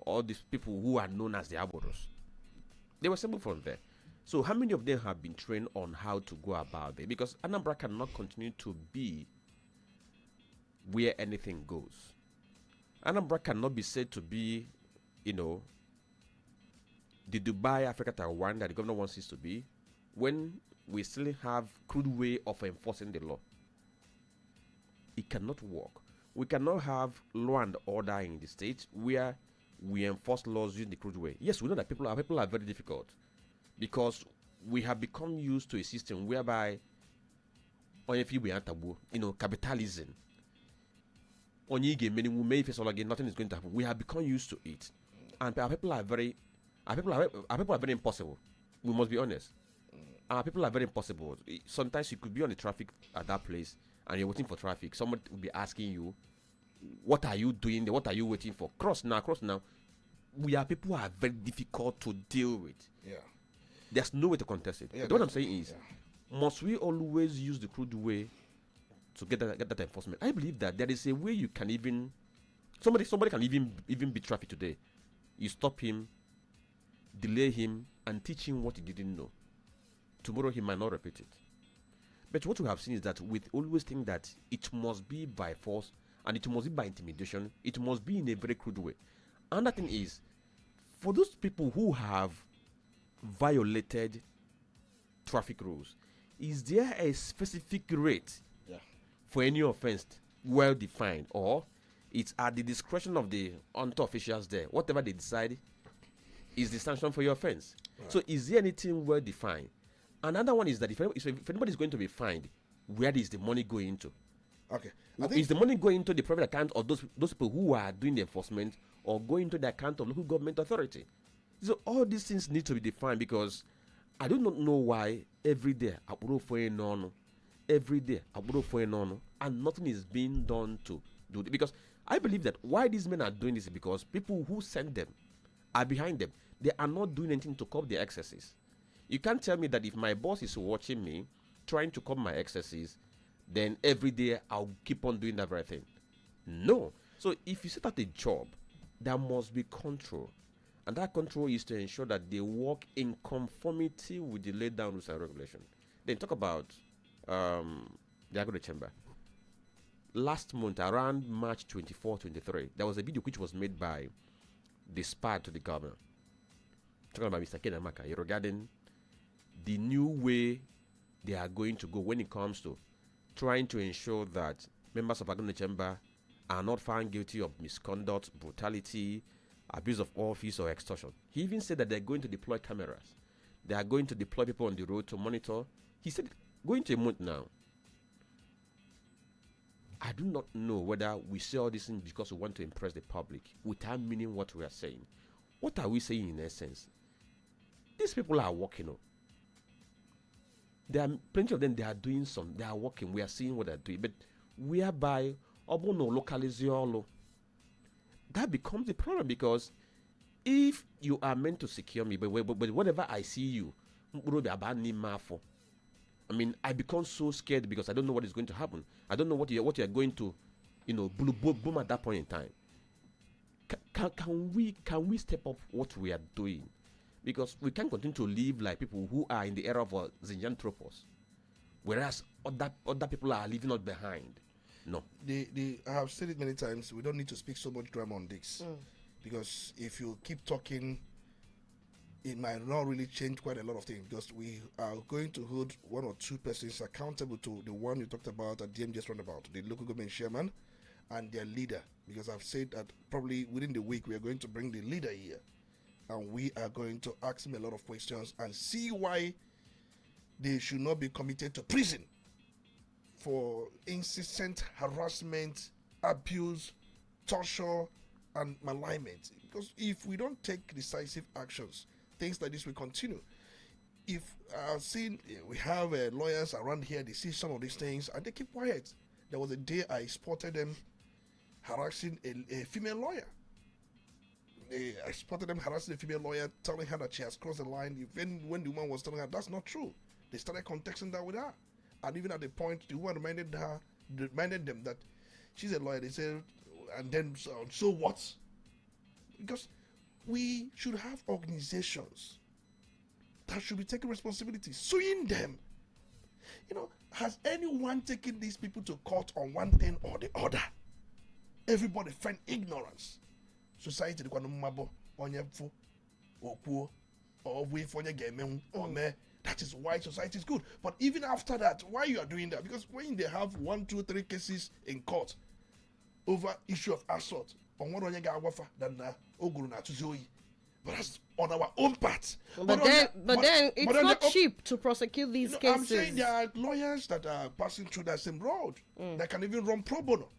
all these people who are known as the Aboros. They were assembled from there. So, how many of them have been trained on how to go about it? Because Anambra cannot continue to be where anything goes. Anambra cannot be said to be, the Dubai Africa Taiwan that the governor wants it to be, when we still have crude way of enforcing the law. It cannot work. We cannot have law and order in the state where we enforce laws using the crude way. Yes, we know that people are very difficult because we have become used to a system whereby, capitalism. Nothing is going to happen. We have become used to it, and our people are very impossible. We must be honest. Our people are very impossible. Sometimes you could be on the traffic at that place, and you're waiting for traffic. Someone will be asking you, "What are you doing there? What are you waiting for? Cross now, cross now." People are very difficult to deal with. Yeah, there's no way to contest it. Yeah, what I'm saying is, must we always use the crude way to get that enforcement? I believe that there is a way you can even somebody can even beat traffic today. You stop him, delay him, and teach him what he didn't know. Tomorrow he might not repeat it. But what we have seen is that we always think that it must be by force and it must be by intimidation. It must be in a very crude way. Another thing is, for those people who have violated traffic rules, is there a specific rate for any offense well defined, or it's at the discretion of the UNTA officials there? Whatever they decide is the sanction for your offense. Right. So is there anything well defined? Another one is that if anybody is going to be fined, where is the money going into? Okay. Is the money going into the private account of those people who are doing the enforcement, or going to the account of local government authority? So all these things need to be defined, because I do not know why every day and nothing is being done to do it. Because I believe that why these men are doing this is because people who send them are behind them. They are not doing anything to curb their excesses. You can't tell me that if my boss is watching me trying to curb my excesses, then every day I'll keep on doing that very thing. No. So if you set out a job, there must be control. And that control is to ensure that they work in conformity with the laid down rules and regulations. Then talk about the Anambra Chamber. Last month, around March 24, 23, there was a video which was made by the spy to the governor, talking about Mr. Kenamaka, regarding the new way they are going to go when it comes to trying to ensure that members of Anambra Chamber are not found guilty of misconduct, brutality, abuse of office, or extortion. He even said that they're going to deploy cameras. They are going to deploy people on the road to monitor. He said, going to a month now. I do not know whether we say all these things because we want to impress the public without meaning what we are saying. What are we saying in essence? These people are working on. There are plenty of them, they are doing some, they are working, we are seeing what they're doing. But whereby, obono localiziolo, that becomes the problem, because if you are meant to secure me, but whenever I see you, I mean, I become so scared because I don't know what is going to happen. I don't know what you're going to, boom at that point in time. Can we step up what we are doing? Because we can't continue to live like people who are in the era of Xenophobia, whereas other people are leaving us behind. No. I have said it many times, we don't need to speak so much drama on this. Because if you keep talking, it might not really change quite a lot of things, because we are going to hold one or two persons accountable to the one you talked about at DMJ's roundabout, the local government chairman and their leader. Because I've said that probably within the week we are going to bring the leader here, and we are going to ask him a lot of questions and see why they should not be committed to prison for incessant harassment, abuse, torture, and malignment. Because if we don't take decisive actions, things like this will continue. If I've seen, we have lawyers around here, they see some of these things and they keep quiet. There was a day I spotted them harassing a female lawyer. I spotted them harassing a female lawyer, telling her that she has crossed the line. Even when the woman was telling her that's not true, they started contexting that with her. And even at the point, the woman reminded them that she's a lawyer. They said, and then so what? Because we should have organizations that should be taking responsibility, suing them. Has anyone taken these people to court on one thing or the other? Everybody find ignorance. Society the mabo onyefo okuo or we for game or me. That is why society is good. But even after that, why you are doing that? Because when they have 1, 2, 3 cases in court over issue of assault on one on wafa than oguru na tuzoyi. But that's on our own part. But then it's not cheap to prosecute these cases. I'm saying there are lawyers that are passing through that same road that can even run pro bono.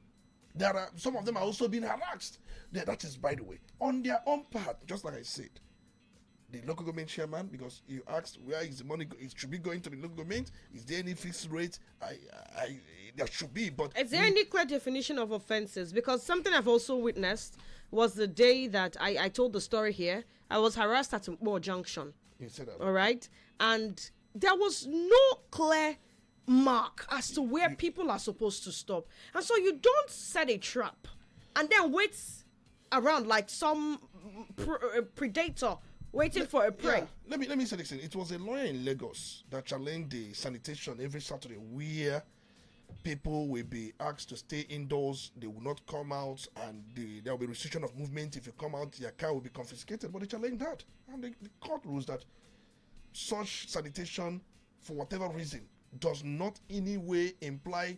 There are some of them are also being harassed. That is, by the way, on their own part. Just like I said, the local government chairman, because you asked where is the money, it should be going to the local government. Is there any fixed rate? There should be, but is there any clear definition of offenses? Because something I've also witnessed was the day that I told the story here. I was harassed at Umbapo Junction. You said that. All right, and there was no clear mark as to where people are supposed to stop, and so you don't set a trap and then wait around like some predator waiting for a prey. Yeah. Let me say this. It was a lawyer in Lagos that challenged the sanitation every Saturday, where people will be asked to stay indoors, they will not come out, and there will be restriction of movement. If you come out, your car will be confiscated. But they challenged that, and the court rules that such sanitation, for whatever reason, does not in any way imply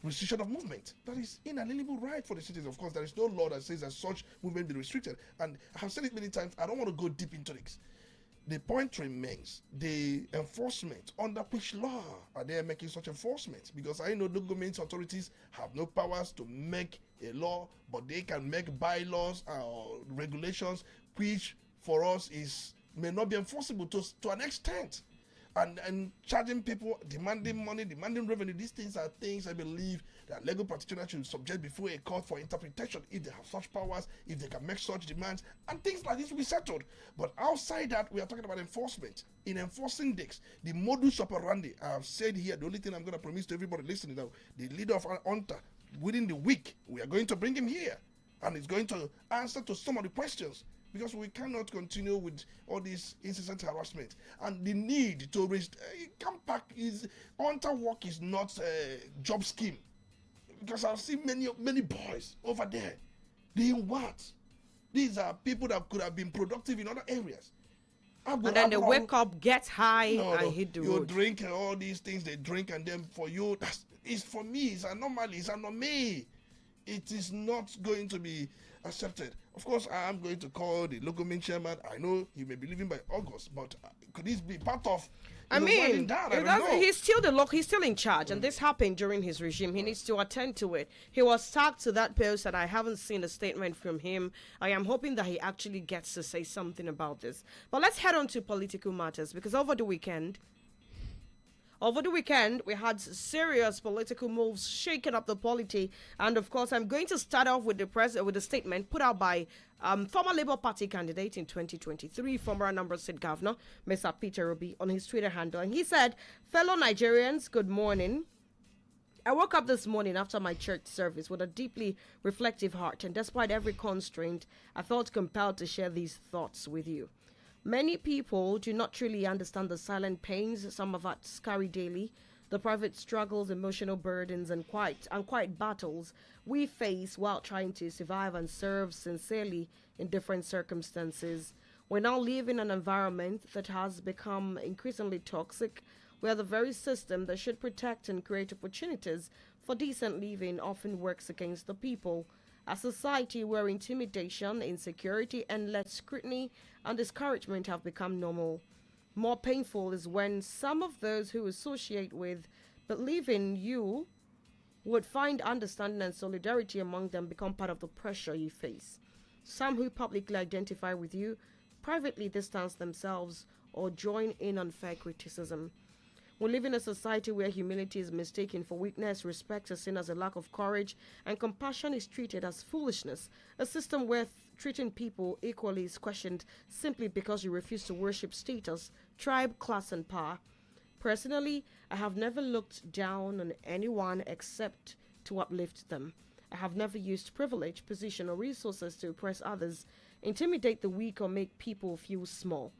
restriction of movement. That is inalienable right for the citizens. Of course, there is no law that says that such movement be restricted. And I have said it many times, I don't want to go deep into this. the point remains, the enforcement, under which law are they making such enforcement? Because I know the government authorities have no powers to make a law, but they can make bylaws or regulations, which for us may not be enforceable to an extent. And charging people, demanding money, demanding revenue, these things are things I believe that legal practitioners should subject before a court for interpretation if they have such powers, if they can make such demands, and things like this will be settled. But outside that, we are talking about enforcement. In enforcing this, the modus operandi, I have said here, the only thing I'm going to promise to everybody listening now, the leader of UNTA, within the week, we are going to bring him here, and he's going to answer to some of the questions. Because we cannot continue with all this incessant harassment and the need to raise. UNTA work is not a job scheme. Because I've seen many boys over there doing what? These are people that could have been productive in other areas. And then they wake up, get high, and hit the road. You drink all these things they drink, and then for you, for me, it's a anomaly, it's a anomaly. It is not going to be accepted. Of course, I am going to call the local main chairman. I know he may be leaving by August, but could this be part of? He's still in charge, and this happened during his regime. He needs to attend to it. He was tagged to that post, and I haven't seen a statement from him. I am hoping that he actually gets to say something about this. But let's head on to political matters, because over the weekend, we had serious political moves shaking up the polity, and of course, I'm going to start off with the statement put out by former Labour Party candidate in 2023, former Anambra State Governor, Mr. Peter Obi, on his Twitter handle, and he said, "Fellow Nigerians, good morning. I woke up this morning after my church service with a deeply reflective heart, and despite every constraint, I felt compelled to share these thoughts with you. Many people do not truly understand the silent pains some of us carry daily, the private struggles, emotional burdens, and quiet battles we face while trying to survive and serve sincerely in different circumstances. We now live in an environment that has become increasingly toxic, where the very system that should protect and create opportunities for decent living often works against the people. A society where intimidation, insecurity, endless scrutiny, and discouragement have become normal. More painful is when some of those who associate with, believe in you, would find understanding and solidarity among them become part of the pressure you face. Some who publicly identify with you privately distance themselves or join in unfair criticism. We live in a society where humility is mistaken for weakness, respect is seen as a lack of courage, and compassion is treated as foolishness. A system where treating people equally is questioned simply because you refuse to worship status, tribe, class, and power. Personally, I have never looked down on anyone except to uplift them. I have never used privilege, position, or resources to oppress others, intimidate the weak, or make people feel small.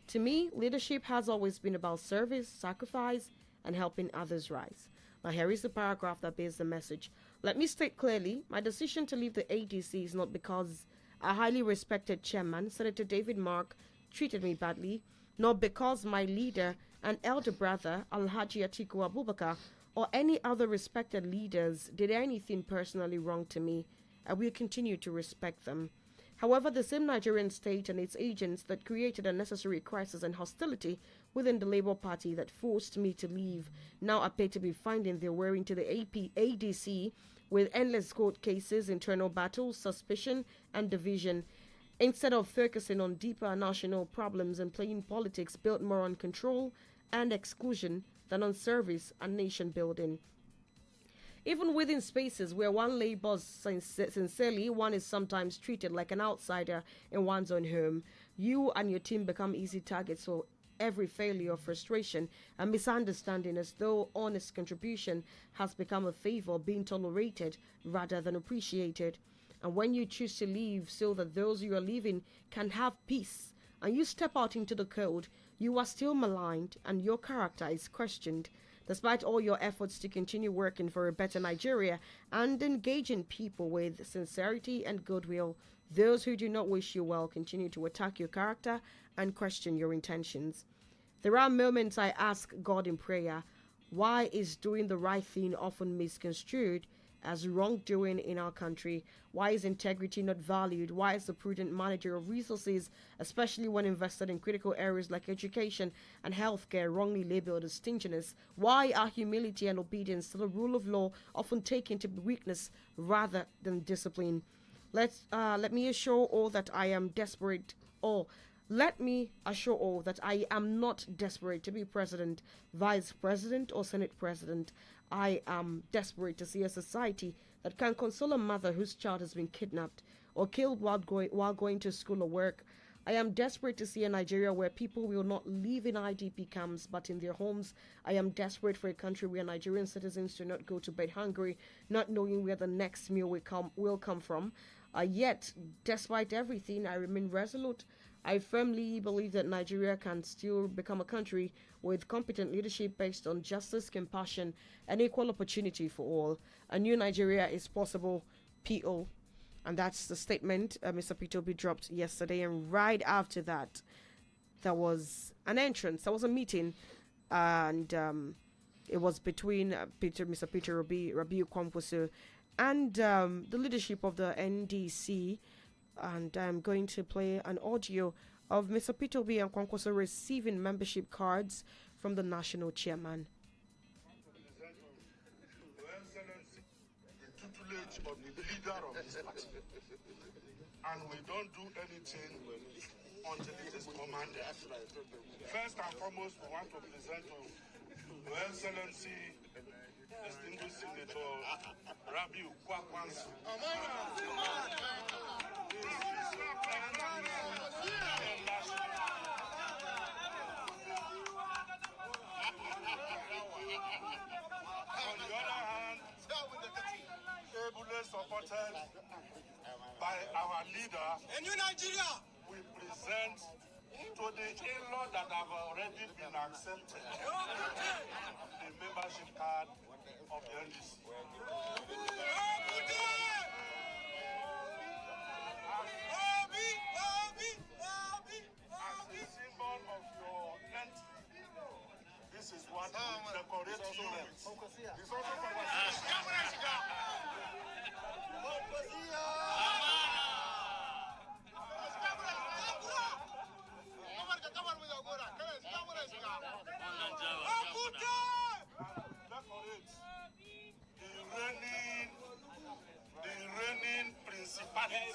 To me, leadership has always been about service, sacrifice, and helping others rise." Now, here is the paragraph that bears the message. "Let me state clearly, my decision to leave the ADC is not because a highly respected chairman, Senator David Mark, treated me badly, nor because my leader and elder brother, Alhaji Atiku Abubakar, or any other respected leaders did anything personally wrong to me. I will continue to respect them. However, the same Nigerian state and its agents that created unnecessary crisis and hostility within the Labour Party that forced me to leave now appear to be finding their way into the ADC with endless court cases, internal battles, suspicion, and division. Instead of focusing on deeper national problems and playing politics built more on control and exclusion than on service and nation building. Even within spaces where one labors sincerely, one is sometimes treated like an outsider in one's own home. You and your team become easy targets for every failure, frustration, and misunderstanding, as though honest contribution has become a favor being tolerated rather than appreciated. And when you choose to leave so that those you are leaving can have peace, and you step out into the cold, you are still maligned and your character is questioned. Despite all your efforts to continue working for a better Nigeria and engaging people with sincerity and goodwill, those who do not wish you well continue to attack your character and question your intentions. There are moments I ask God in prayer, why is doing the right thing often misconstrued as wrongdoing in our country? Why is integrity not valued? Why is the prudent manager of resources, especially when invested in critical areas like education and healthcare, wrongly labeled as stinginess? Why are humility and obedience to the rule of law often taken to be weakness rather than discipline? Let me assure all that I am desperate, or let me assure all that I am not desperate to be president, vice president, or senate president. I am desperate to see a society that can console a mother whose child has been kidnapped or killed while going to school or work. I am desperate to see a Nigeria where people will not live in IDP camps but in their homes. I am desperate for a country where Nigerian citizens do not go to bed hungry, not knowing where the next meal will come from. Yet, despite everything, I remain resolute. I firmly believe that Nigeria can still become a country with competent leadership based on justice, compassion, and equal opportunity for all. A new Nigeria is possible, PO. And that's the statement Mr. Peter Obi dropped yesterday. And right after that, there was an entrance. There was a meeting, and it was between Mr. Peter Obi, Rabiu Kwankwaso, and the leadership of the NDC. And I'm going to play an audio of Mr. Peter Obi and Kwankwaso receiving membership cards from the national chairman. The tutelage of the leader of this party. And we don't do anything until it is commanded. First and foremost, we want to present to Your Excellency, distinguished Senator Rabiu Kwankwaso. On the other hand, ably supported by our leader, a new Nigeria, we present to the in-law that have already been accepted the membership card of the NDC. As a symbol of your entry, this is what we decorate you with. It's also the reigning principality.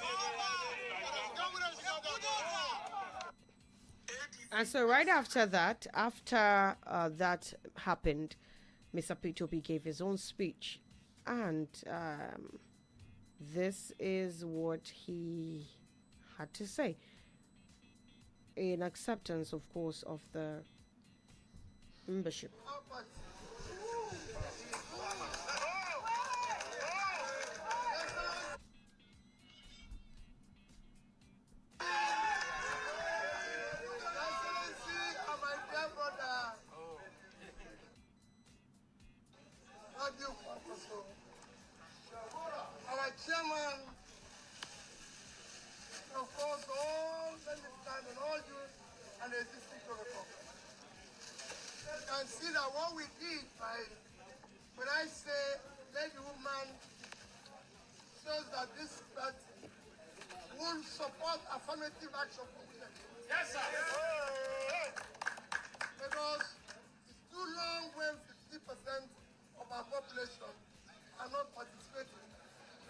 And so right after that, that happened, Mr. Peter Obi gave his own speech. And this is what he had to say. In acceptance, of course, of the membership. Our chairman, of course, all time and all you and the district of the company. You can see that what we did by, when I say lady woman, shows that this party will support affirmative action for women. Yes, sir. Because it's too long when 50% of our population are not participating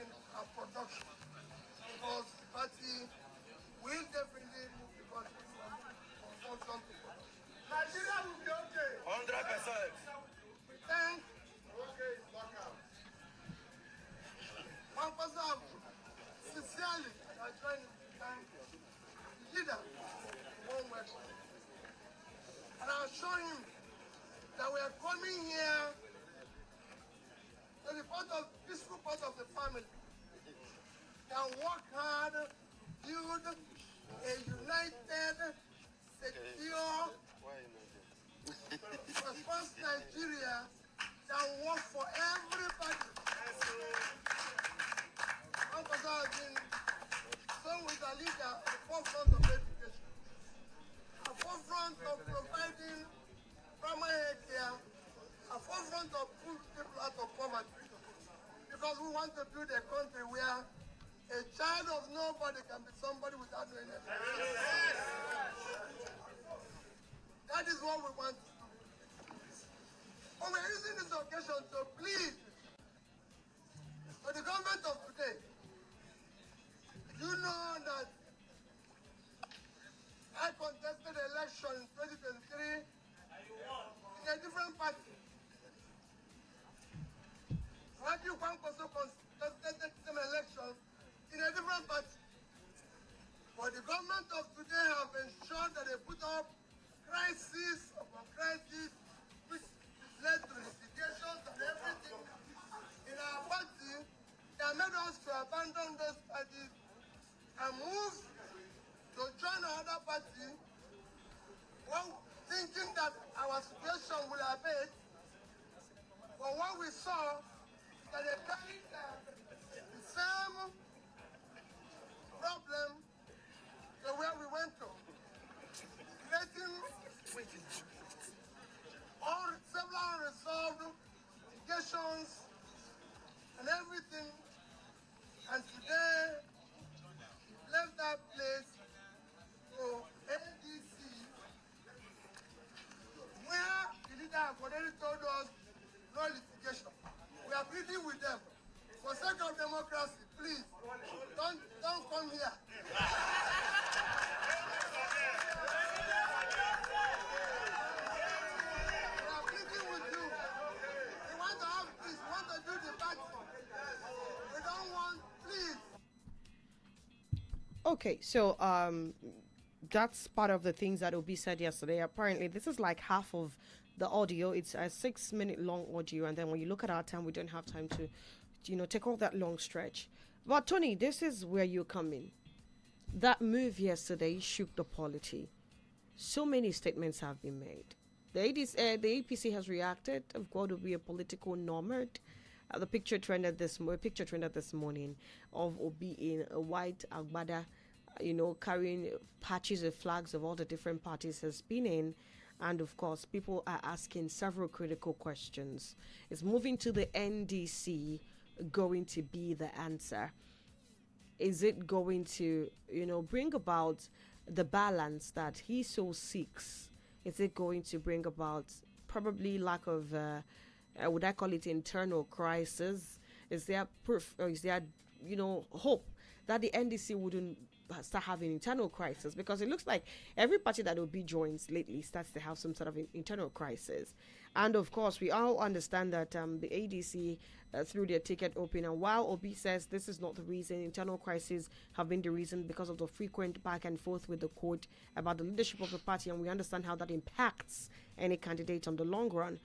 in our production. Because the party will definitely move the country from consumption to production. Nigeria will be okay. 100%. We thank one person sincerely, I try to thank the leader one way. And I'll show him that we are coming here to the peaceful part of the family. Can work hard, build a united, secure, response Nigeria that work for everybody. Because I've been sung with a leader at the forefront of education, at the forefront of providing primary health care, at the forefront of pulling people out of poverty. because we want to build a country where a child of nobody can be somebody without doing anything. That is what we want to do. But we're using this occasion to plead to the government of today. You know that I contested the election in 2023 in a different party. Rabiu Kwan also contested the same election in a different party. But the government of today have ensured that they put up crisis upon crisis, which led to litigations and everything in our party that made us to abandon those parties and move to join another party, well, thinking that our situation will abate. But what we saw, that they carried the same problem to where we went to, creating several unresolved litigations and everything. And today, left that place to NDC, where the leader have already told us no litigation. We are pleading with them. For sake of democracy, please, don't come here. We are pleading with you. We want to have peace. We want to do the party. We don't want, please. Okay, so that's part of the things that Obi said yesterday. Apparently, this is like half of the audio. It's a 6-minute long audio, and then when you look at our time, we don't have time to, take all that long stretch. But Tony, this is where you come in. That move yesterday shook the polity. So many statements have been made. The APC has reacted. Of course, it will be a political nomad. The picture trended this morning of Obi in a white agbada, carrying patches of flags of all the different parties has been in. And of course, people are asking several critical questions. Is moving to the NDC going to be the answer? Is it going to, bring about the balance that he so seeks? Is it going to bring about probably lack of, would I call it internal crisis? Is there proof, or is there, hope that the NDC wouldn't start having internal crisis? Because it looks like every party that Obi joins lately starts to have some sort of internal crisis. And of course, we all understand that the ADC threw their ticket open. And while Obi says this is not the reason, internal crises have been the reason because of the frequent back and forth with the court about the leadership of the party. And we understand how that impacts any candidate on the long run.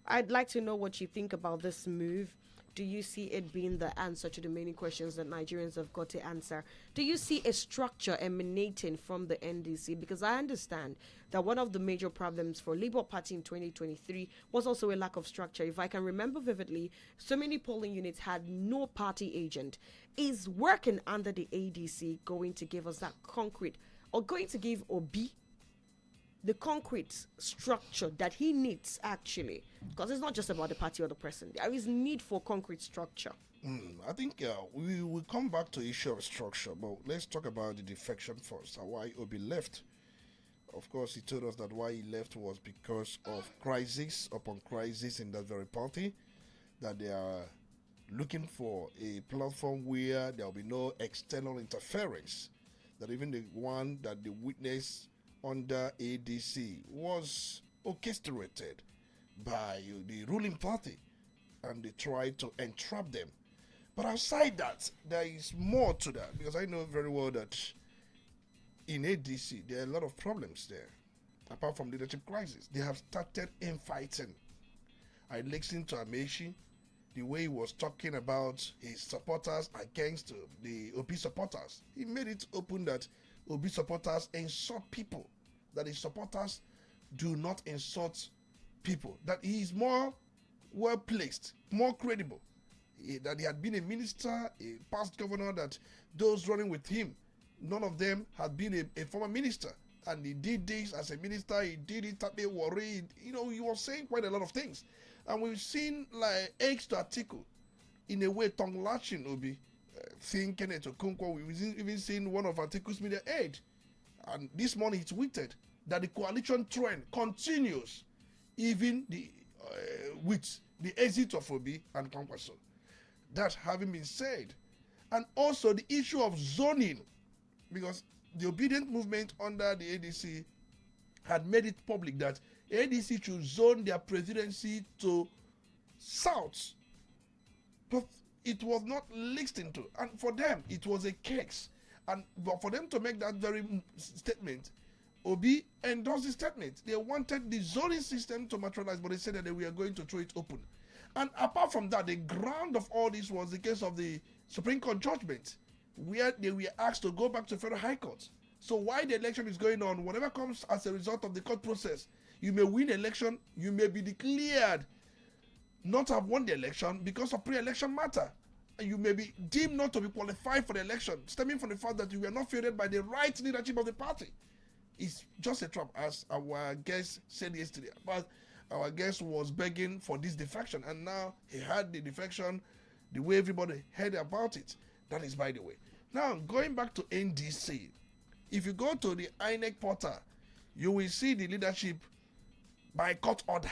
I'd like to know what you think about this move. Do you see it being the answer to the many questions that Nigerians have got to answer? Do you see a structure emanating from the NDC? Because I understand that one of the major problems for Labour Party in 2023 was also a lack of structure. If I can remember vividly, so many polling units had no party agent. Is working under the ADC going to give us that concrete, or going to give Obi the concrete structure that he needs, actually? Because it's not just about the party or the person. There is need for concrete structure. I think we will come back to the issue of structure, but let's talk about the defection first and why Obi left. Of course, he told us that why he left was because of crisis upon crisis in that very party, that they are looking for a platform where there will be no external interference, that even the one that they witnessed under ADC was orchestrated by the ruling party, and they tried to entrap them. But outside that, there is more to that, because I know very well that in ADC there are a lot of problems there. Apart from leadership crisis, they have started infighting. I listened to Amechi, the way he was talking about his supporters against the Obi supporters. He made it open that Obi supporters insult people, that his supporters do not insult people, that he is more well placed, more credible, that he had been a minister, a past governor, that those running with him, none of them had been a former minister, and he did this as a minister, he did it, Tape worried, he was saying quite a lot of things. And we've seen like eggs to Atiku, in a way, tongue-lashing, Obi. Seeing Kenneth Okonkwo, we've even seen one of Atiku's media aid. And this morning he tweeted that the coalition trend continues even with the exit of Obi and Kwankwaso. That having been said, and also the issue of zoning, because the obedient movement under the ADC had made it public that ADC should zone their presidency to south, but it was not listened to, and for them it was a case. But for them to make that very statement, Obi endorsed the statement. They wanted the zoning system to materialize, but they said that they were going to throw it open. And apart from that, the ground of all this was the case of the Supreme Court judgment, where they were asked to go back to Federal High Court. So while the election is going on, whatever comes as a result of the court process, you may win election, you may be declared not have won the election because of pre-election matter. And you may be deemed not to be qualified for the election, stemming from the fact that you were not favored by the right leadership of the party. It's just a trap, as our guest said yesterday. But our guest was begging for this defection, and now he had the defection the way everybody heard about it. That is by the way. Now, going back to NDC, if you go to the INEC portal, you will see the leadership by court order.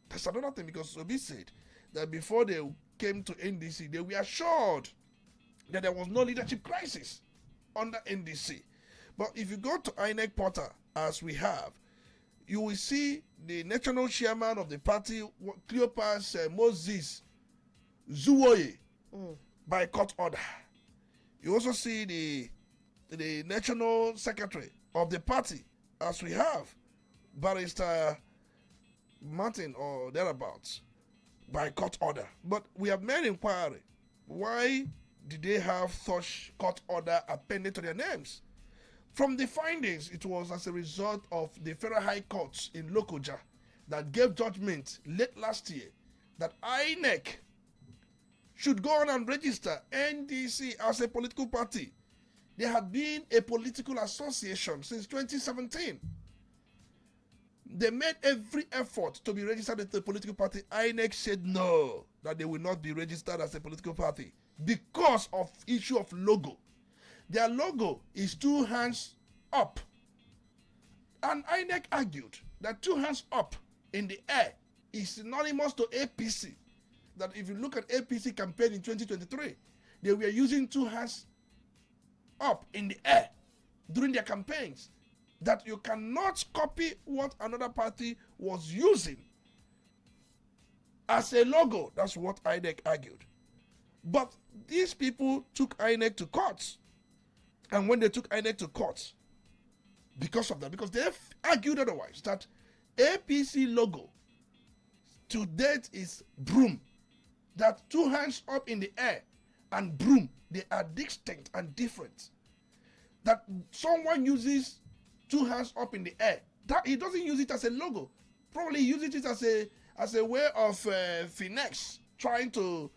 That's another thing, because Obi said that before they came to NDC, they were assured that there was no leadership crisis under NDC. But if you go to INEC portal, as we have, you will see the national chairman of the party, Cleopas Moses Zuwoye, by court order. You also see the national secretary of the party, as we have, Barrister Martin or thereabouts, by court order. But we have made inquiry. Why did they have such court order appended to their names? From the findings, it was as a result of the Federal High Courts in Lokoja that gave judgment late last year that INEC should go on and register NDC as a political party. They had been a political association since 2017. They made every effort to be registered as a political party. INEC said no, that they will not be registered as a political party because of issue of logo. Their logo is two hands up. And INEC argued that two hands up in the air is synonymous to APC. That if you look at APC campaign in 2023, they were using two hands up in the air during their campaigns. That you cannot copy what another party was using as a logo. That's what INEC argued. But these people took INEC to court. And when they took INEC to court, because of that, because they argued otherwise, that APC logo to date is broom. That two hands up in the air and broom, they are distinct and different. That someone uses two hands up in the air, that he doesn't use it as a logo. Probably uses it as a way of finesse, trying to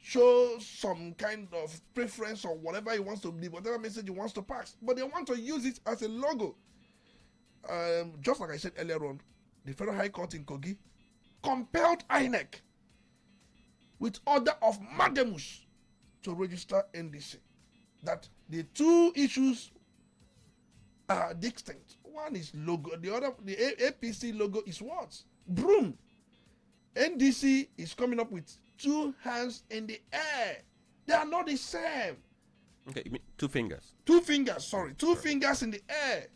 show some kind of preference or whatever he wants to believe, whatever message he wants to pass. But they want to use it as a logo. Just like I said earlier on, the Federal High Court in Kogi compelled INEC with order of mandamus to register NDC. That the two issues are distinct. One is logo, the other, the APC logo is what? Broom. NDC is coming up with two hands in the air. They are not the same. Okay, you mean two fingers? Two fingers, sorry. Two fingers in the air.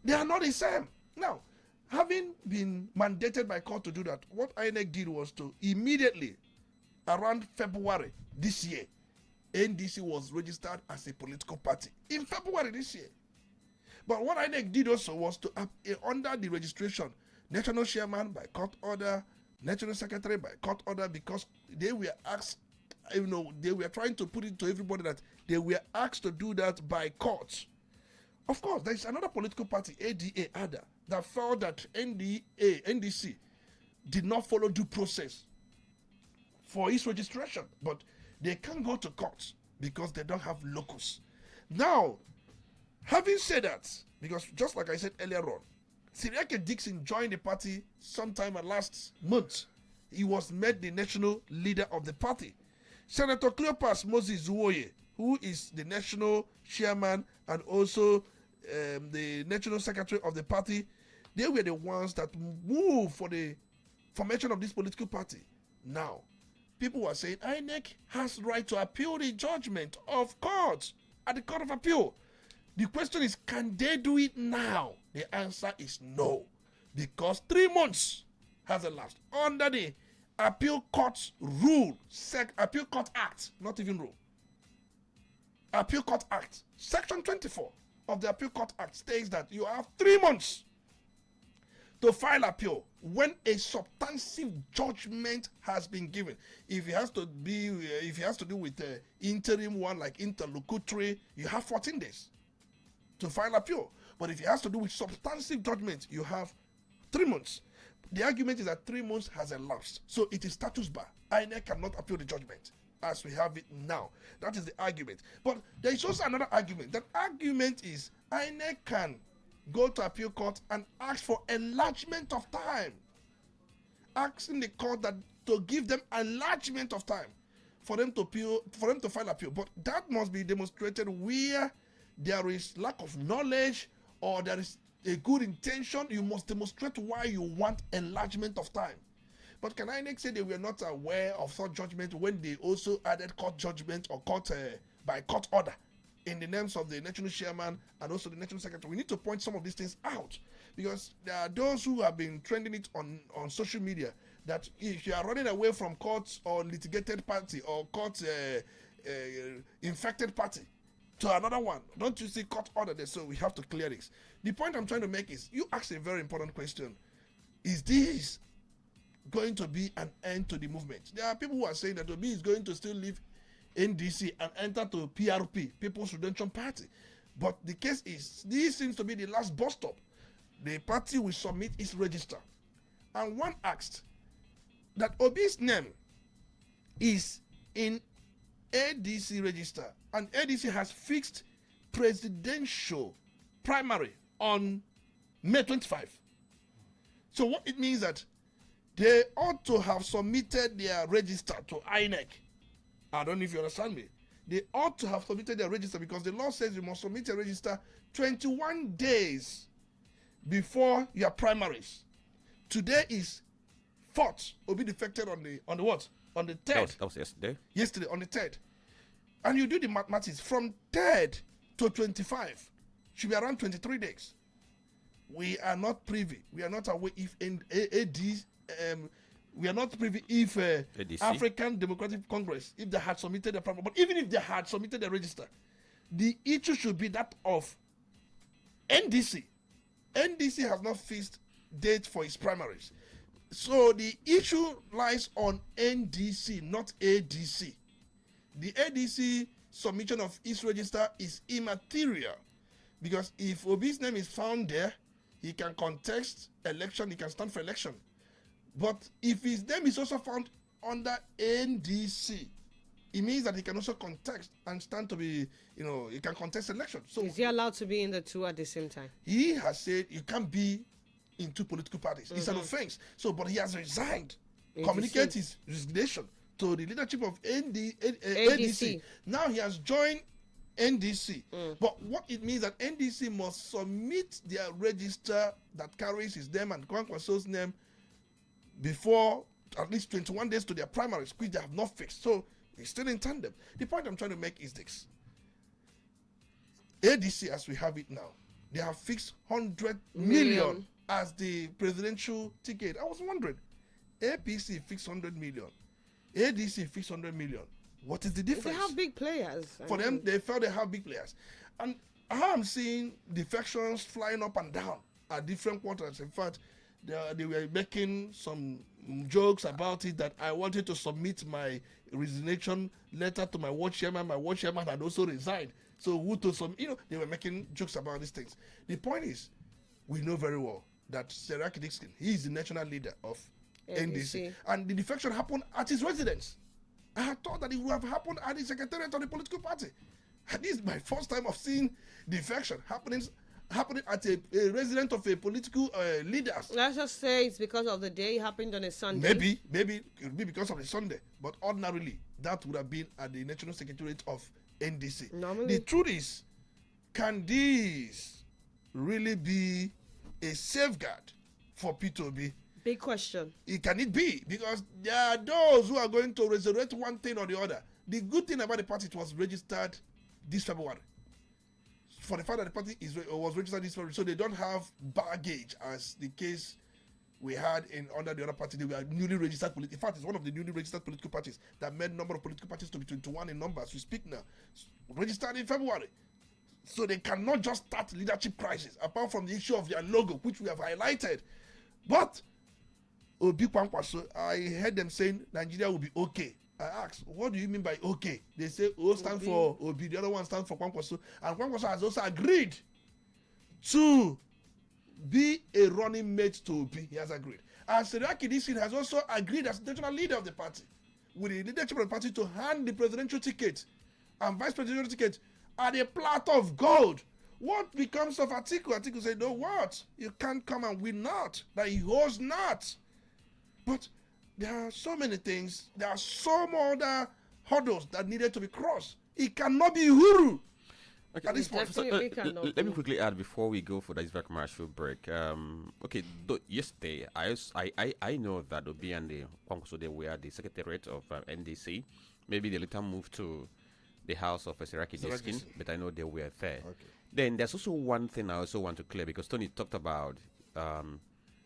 They are not the same. Now, having been mandated by court to do that, what INEC did was to immediately, around February this year, NDC was registered as a political party. In February this year. But what INEC did also was to, under the registration, national chairman by court order, national secretary by court order, because they were asked, they were trying to put it to everybody that they were asked to do that by court. Of course, there is another political party, ADA, that felt that NDC did not follow due process for its registration, but they can't go to court because they don't have locus. Now, having said that, because just like I said earlier on, Sarah-Dokai Dixon joined the party sometime last month. He was made the national leader of the party. Senator Cleopas Moses Zuoye, who is the national chairman and also the national secretary of the party, they were the ones that moved for the formation of this political party. Now, people were saying INEC has right to appeal the judgment of courts at the Court of Appeal. The question is, can they do it now? The answer is no, because 3 months has elapsed under the Appeal Court Rule, Appeal Court Act, not even rule. Appeal Court Act, Section 24 of the Appeal Court Act states that you have 3 months to file appeal when a substantive judgment has been given. If it has to do with interim one like interlocutory, you have 14 days to file appeal. But if it has to do with substantive judgment, you have 3 months. The argument is that 3 months has elapsed, so it is status bar. INEC cannot appeal the judgment as we have it now. That is the argument. But there is also another argument. That argument is INEC can go to appeal court and ask for enlargement of time, asking the court that to give them enlargement of time for them to appeal, for them to file appeal. But that must be demonstrated where there is lack of knowledge or there is a good intention. You must demonstrate why you want enlargement of time. But can INEC say they were not aware of such judgment when they also added court judgment or court by court order in the names of the national chairman and also the national secretary? We need to point some of these things out, because there are those who have been trending it on social media that if you are running away from courts or litigated party or court infected party to another one, don't you see court order there? So we have to clear this. The point I'm trying to make is, you asked a very important question. Is this going to be an end to the movement? There are people who are saying that Obi is going to still leave NDC and enter to PRP, People's Redemption Party. But the case is, this seems to be the last bus stop. The party will submit its register. And one asked that Obi's name is in ADC register, and ADC has fixed presidential primary on May 25. So what it means that they ought to have submitted their register to INEC. I don't know if you understand me. They ought to have submitted their register, because the law says you must submit your register 21 days before your primaries. Today is 4th. Obi defected on the what? On the 3rd. That was yesterday. Yesterday, on the 3rd. And you do the mathematics. From 3rd to 25 should be around 23 days. We are not privy. We are not aware if we are not privy if African Democratic Congress, if they had submitted their primary. But even if they had submitted the register, the issue should be that of NDC. NDC has not fixed date for its primaries. So the issue lies on NDC, not ADC. The ADC submission of its register is immaterial, because if Obi's name is found there, he can contest election, he can stand for election. But if his name is also found under NDC, it means that he can also contest and stand to be, he can contest election. So is he allowed to be in the two at the same time? He has said you can't be in two political parties. It's an offense. So, but he has resigned, communicate his resignation to the leadership of ADC. Now he has joined NDC. But what it means that NDC must submit their register that carries his name and Kwankwaso's name before at least 21 days to their primaries, which they have not fixed. So it's still in tandem. The point I'm trying to make is this. ADC, as we have it now, they have fixed 100 million as the presidential ticket. I was wondering, APC fixed 100 million, ADC fixed 100 million. What is the difference? They have big players. For them, they felt they have big players. And how I'm seeing defections flying up and down at different quarters. In fact, they were making some jokes about it, that I wanted to submit my resignation letter to my ward chairman. My ward chairman had also resigned. So who to some, they were making jokes about these things. The point is, we know very well that Sarah-Dokai Dixon, he is the national leader of NDC. And the defection happened at his residence. I had thought that it would have happened at the secretariat of the political party. And this is my first time of seeing defection happening at a resident of a political leader. Let's just say it's because of the day it happened on a Sunday. Maybe it could be because of the Sunday. But ordinarily, that would have been at the National Secretariat of NDC. Normally. The truth is, can this really be a safeguard for P2B? Big question. Can it be? Because there are those who are going to resurrect one thing or the other. The good thing about the party, it was registered this February. For the fact that the party was registered this February, so they don't have baggage as the case we had under the other party. They were newly registered. In fact, it's one of the newly registered political parties that made number of political parties to be 21 in number as we speak now. Registered in February. So they cannot just start leadership crisis, apart from the issue of their logo, which we have highlighted. But Obi Kwankwaso, I heard them saying Nigeria will be okay. I asked, what do you mean by okay? They say O stands for Obi, the other one stands for Kwankwaso. And Kwankwaso has also agreed to be a running mate to Obi. He has agreed. And Sarah-Dokai Dixon has also agreed as national leader of the party, with the leadership of the party, to hand the presidential ticket and vice presidential ticket at a platter of gold. What becomes of Atiku? Atiku said, no, what? You can't come and win not. That he holds not. But there are so many things. There are so many other hurdles that needed to be crossed. It cannot be Uhuru. Okay, at this point. let me quickly add before we go for this very commercial break. Okay, yesterday I know that Obi and the Kwankwaso, they were the secretariat of NDC. Maybe they later moved to the house of Sarah-Dokai Dixon, but I know they were there. Okay. Then there's also one thing I also want to clear, because Tony talked about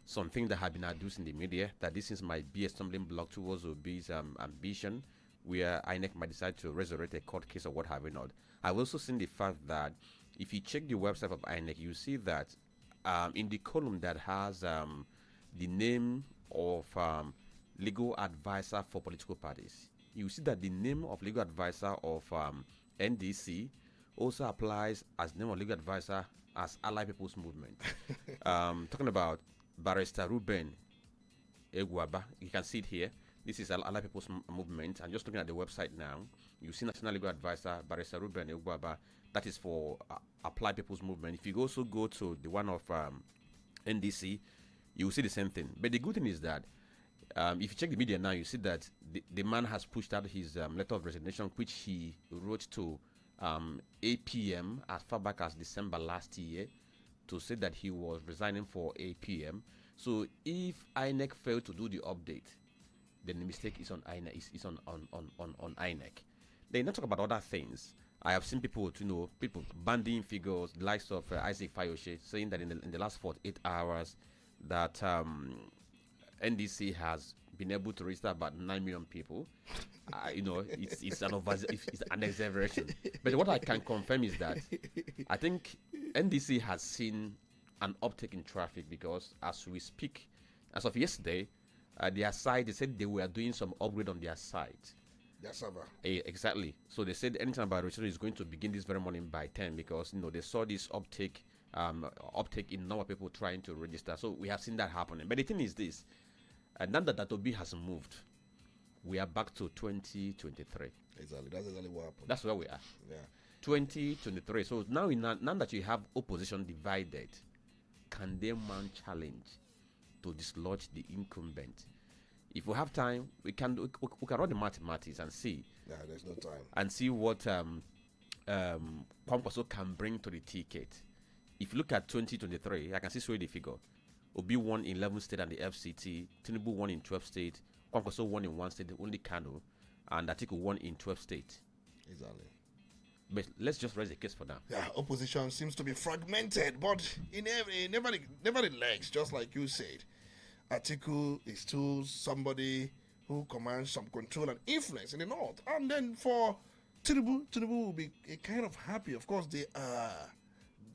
something that had been adduced in the media, that this is might be a stumbling block towards Obi's ambition, where INEC might decide to resurrect a court case or what have you not. I've also seen the fact that if you check the website of INEC, you see that in the column that has the name of legal advisor for political parties, you see that the name of legal advisor of NDC also applies as name of legal advisor as Allied People's Movement. Talking about Barrister Ruben Egwaba, you can see it here. This is Allied People's Movement. I'm just looking at the website now. You see National Legal Advisor Barrister Ruben Egwaba. That is for Applied People's Movement. If you also go to the one of NDC, you will see the same thing. But the good thing is that if you check the media now, you see that the man has pushed out his letter of resignation, which he wrote to APM as far back as December last year, to say that he was resigning for APM. So if INEC failed to do the update, then the mistake is on INEC. Is on INEC. They not talk about other things. I have seen people, people banding figures, the likes of Isaac Fayoshe, saying that in the last 48 hours, that NDC has been able to register about 9 million people. It's an exaggeration. But what I can confirm is that I think NDC has seen an uptick in traffic, because as we speak, as of yesterday, their site, they said they were doing some upgrade on their site. Their server. Exactly. So they said anything about registration is going to begin this very morning by 10, because they saw this uptick in number of people trying to register. So we have seen that happening. But the thing is this, now that Obi has moved, we are back to 2023. Exactly. That's exactly what happened. That's where we are. Yeah. 2023. So now that you have opposition divided, can they mount challenge to dislodge the incumbent? If we have time, we can run the mathematics and see. Yeah, there's no time. And see what Kwankwaso can bring to the ticket. If you look at 2023, I can see the figure. Obi won in 11 states and the FCT. Tinubu won in 12 states. Kwankwaso won in 1 state, only Kano. And Atiku won in 12 states. Exactly. But let's just raise a case for now. Yeah, opposition seems to be fragmented, but nevertheless, just like you said, Atiku is still somebody who commands some control and influence in the north. And then for Tinubu will be kind of happy. Of course, they are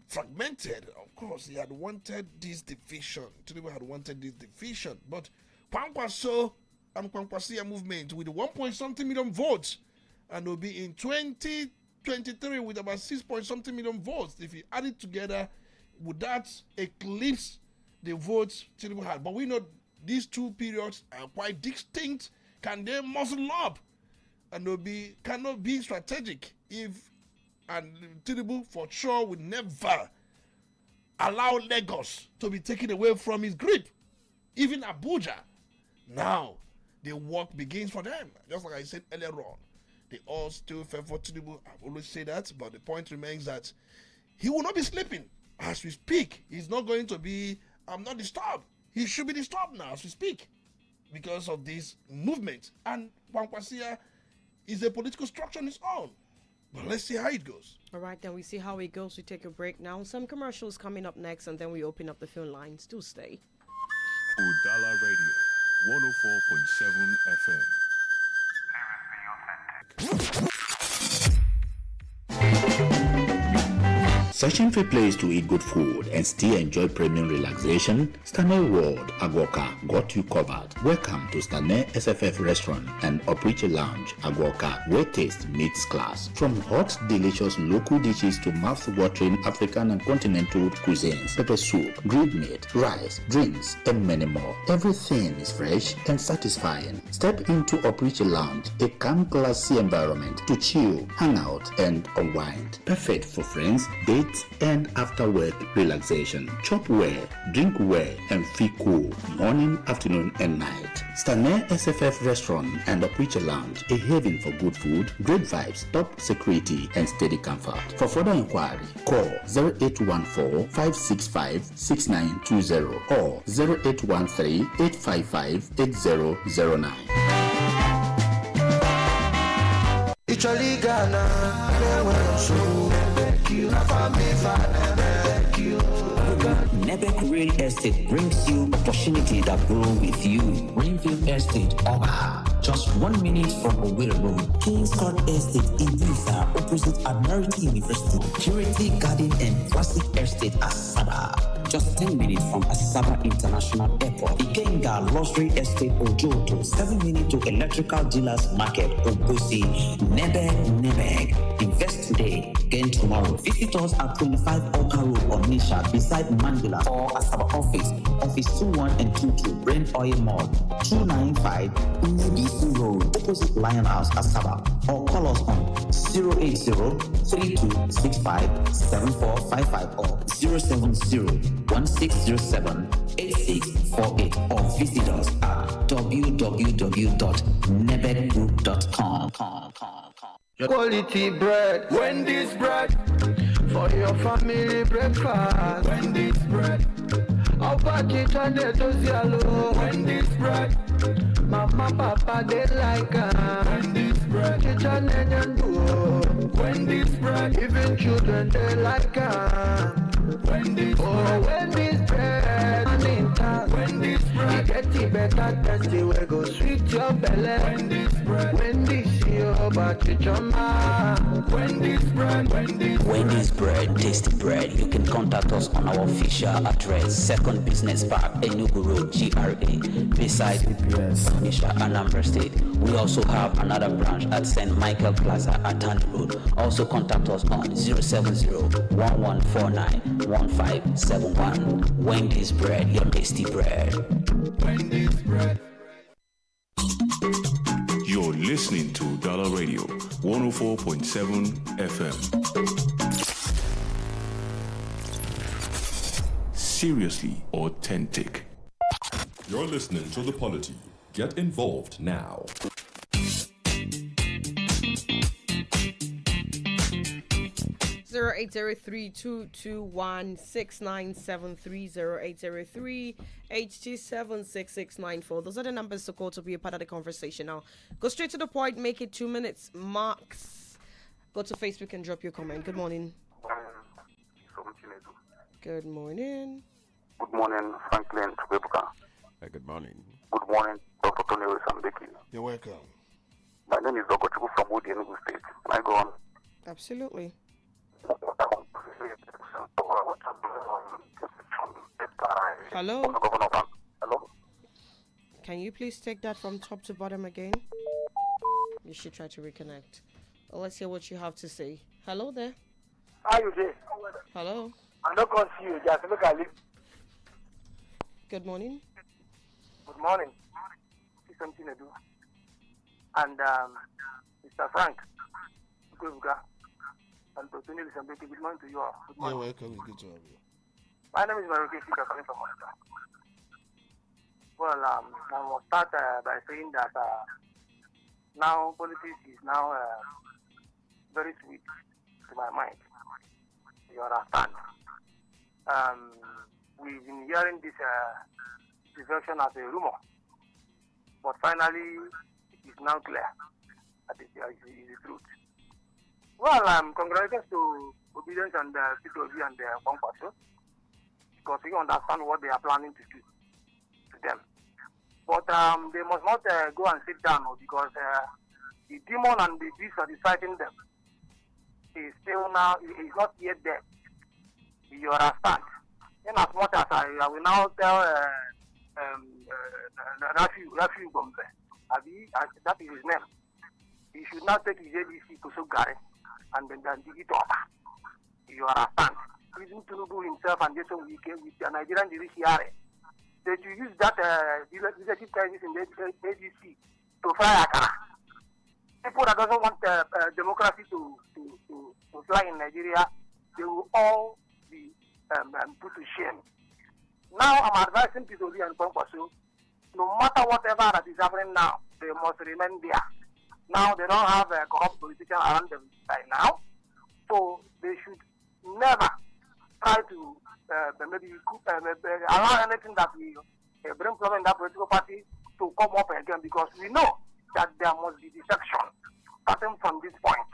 fragmented. Of course, he had wanted this division. Tinubu had wanted this division. But Kwankwaso and Kwankwasia movement with 1-point-something million votes, and will be in 2023 with about 6-point-something million votes. If you add it together, would that eclipse the votes Tinubu had? But we know these two periods are quite distinct. Can they muscle up? And Obi cannot be strategic and Tinubu for sure would never allow Lagos to be taken away from his grip. Even Abuja. Now, the work begins for them. Just like I said earlier on. They all still favor Tinubu. I've always said that, but the point remains that he will not be sleeping as we speak. He's not going to be not disturbed. He should be disturbed now as we speak because of this movement. And Kwankwasia is a political structure on its own. But let's see how it goes. All right, then we see how it goes. We take a break now. Some commercials coming up next, and then we open up the phone lines. Do stay. Udala Radio, 104.7 FM. Searching for a place to eat good food and still enjoy premium relaxation? Stanley World Agwoka got you covered. Welcome to Stanley SFF Restaurant and Operiche Lounge Agwoka, where taste meets class. From hot, delicious local dishes to mouth-watering African and continental cuisines, pepper soup, grilled meat, rice, drinks, and many more. Everything is fresh and satisfying. Step into Operiche Lounge, a calm, classy environment to chill, hang out, and unwind. Perfect for friends, dates, and after work relaxation. Chop well, drink well, and feel cool morning, afternoon, and night. Stanley SFF Restaurant and Operiche Lounge, a haven for good food, great vibes, top security, and steady comfort. For further inquiry, call 0814-565-6920 or 0813-855-8009. Nebek Real Estate brings you opportunity that grow with you. Greenfield Estate, Oba, just 1 minute from Owerri Road. Kings Court Estate, Ibiza, opposite Admiralty University. Purity Garden and Classic Estate, Asaba, just 10 minutes from Asaba International Airport. Ikenga Luxury Estate, Ojoto, 7 minutes to Electrical Dealers Market, Ogosi. Nebek. Invest today, gain tomorrow. Visit us at 25 Oka Road on Nisha, beside Mandela, or Asaba Office 21 and 22, Brain Oil Mall, 295 Unebisi Road, opposite Lion House, Asaba, or call us on 080-3265-7455 or 070-1607-8648 or visit us at www.nebedgroup.com. Quality bread, Wendy's bread, for your family breakfast. Wendy's bread, Apache Chande Tosialo. Wendy's bread, Mama Papa they like Wendy's bread, Chicha Nenyanduo. Wendy's bread, even children they like Wendy's bread, Wendy's bread, and in town. Wendy's bread, get it better, tasty, we go sweet your belly. Wendy's bread, Wendy's your battery chama. Wendy's bread, Wendy's bread, tasty bread. You can contact us on our official address, Second Business Park, Enugu Road, GRA, beside Nisha, Anambra State. We also have another branch at St. Michael Plaza at Tandy Road. Also contact us on 070-1149-1571. Wendy's bread, your tasty bread. Wendy's bread. You're listening to Dollar Radio, 104.7 FM. Seriously authentic. You're listening to The Polity. Get involved now. 0803-221-6973, Those are the numbers to call to be a part of the conversation. Now, go straight to the point, make it 2 minutes max. Go to Facebook and drop your comment. Good morning. Good morning. Good morning, Franklin Tubebuka. Good morning. Good morning, Dr. Tony Sambeki. You're welcome. My name is Dr. Chuku from Udi, Enugu State. Can I go on? Absolutely. Hello? Hello? Can you please take that from top to bottom again? You should try to reconnect. Well, let's hear what you have to say. Hello there. How you doing? Hello. I'm not going to see you. Just look at it. Good morning. Good morning. See something to do. And Mr. Frank Tubebuka and Dr. Tony Sambeki, good morning to you all. Good morning. You're welcome. It's good to have you. My name is Maruki Fika, coming from Monica. Well, I will start by saying that now politics is now very sweet to my mind. You understand? We've been hearing this defection as a rumor, but finally it is now clear that it is the truth. Well, congratulations to Obedience and Obi and Bombshell, because we understand what they are planning to do to them. But they must not go and sit down, because the demon and the beast that is fighting them is still now, is not yet dead. You understand? In as much as I will now tell Rafi Gombe, that is his name, he should now take his ABC to Sugari and then dig it over. You understand? Even Tinubu himself and Jason Wike with the Nigerian judiciary, that you use that leadership crisis in the APC to fly Akara. People that doesn't want democracy to fly in Nigeria, they will all be put to shame. Now I'm advising people and Bombshell, no matter whatever that is happening now, they must remain there. Now they don't have a corrupt politician around them right now, so they should never try to maybe allow anything that will bring problem in that political party to come up again, because we know that there must be defection starting from this point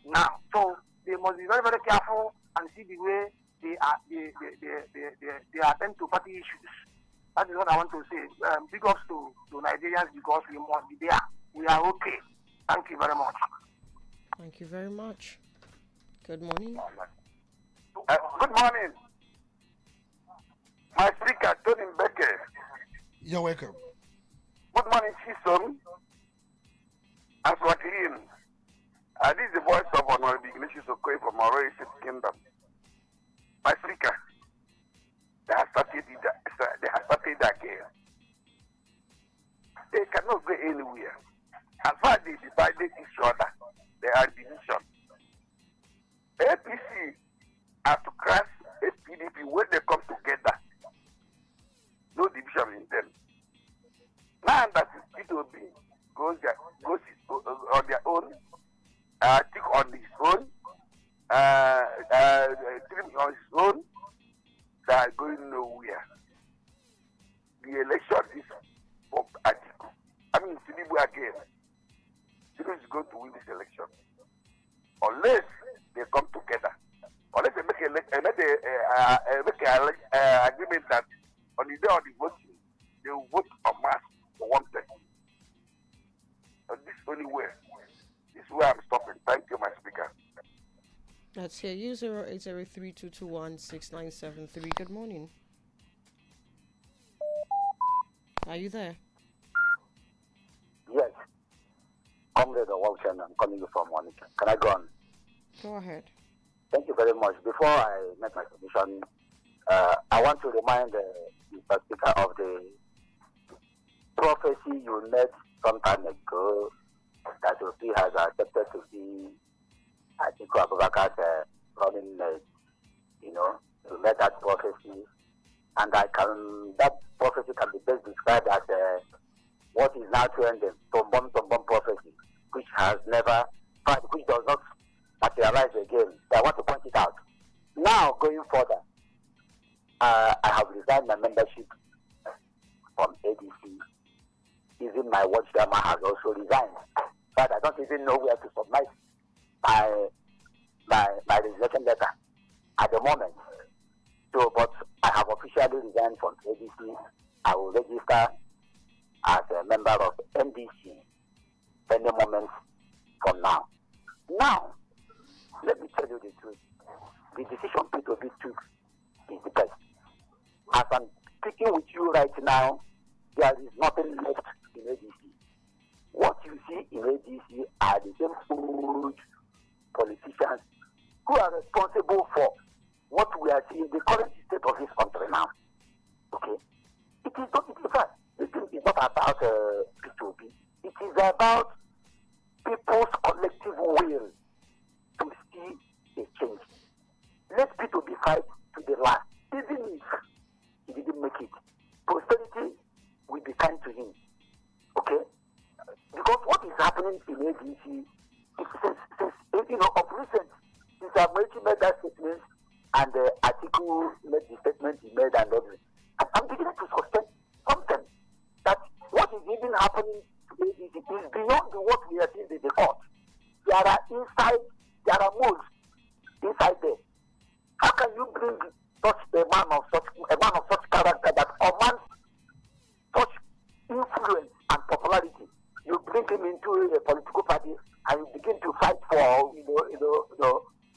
now. So they must be very, very careful and see the way they attend to party issues. That is what I want to say. Big ups to Nigerians, because we must be there. We are okay. Thank you very much. Thank you very much. Good morning. Good morning. My speaker, Tony Mbeke. You're welcome. Good morning, Chisom. And Swakilin. This is the voice of Honorable Ignatius Okoye from our Royal Kingdom. My speaker, they have started again. They cannot go anywhere. As far as they divided each other, they are division. APC have to crash PDP when they come together. No division in them. Now that P2B goes on their own, Atiku on his own, Tinubu on his own, they are going nowhere. The election is for Atiku. Tinubu again. Tinubu is going to win this election. Unless they come together. Unless they make an agreement that on the day of the voting, they will vote en masse for one person. So this is only way. This is where I'm stopping. Thank you, my speaker. Let's hear you, 0803-221-6973. Good morning. Are you there? Yes. Comrade Walton, I'm calling you from Monica. Can I go on? Go ahead. Thank you very much. Before I make my submission, I want to remind the speaker of the prophecy you made some time ago that Obi has accepted to be Atiku Abubakar's running mate. You made that prophecy, and that prophecy can be best described as what is now trending, some bomb prophecy, which does not materialize again. So I want to point it out. Now, going further, I have resigned my membership from ADC. Even my watch drama has also resigned. But I don't even know where to submit my resignation letter at the moment. So, but I have officially resigned from ADC. I will register as a member of NDC any moment from now. Now, let me tell you the truth. The decision P2B took is the best. As I'm speaking with you right now, there is nothing left in ADC. What you see in ADC are the same old politicians who are responsible for what we are seeing, the current state of this country now. Okay? It is not, in fact, this thing is not about P2B. It is about people's collective will to see a change. Let P2B fight to the last. Even if he didn't make it, posterity will be kind to him. Okay? Because what is happening Tinubu made the statement he made and all this. I'm beginning to suspect something that what is even happening to ADC is beyond what we are seeing in the court. There are moles inside there. How can you bring such a man of such character that commands such influence and popularity? You bring him into a political party and you begin to fight for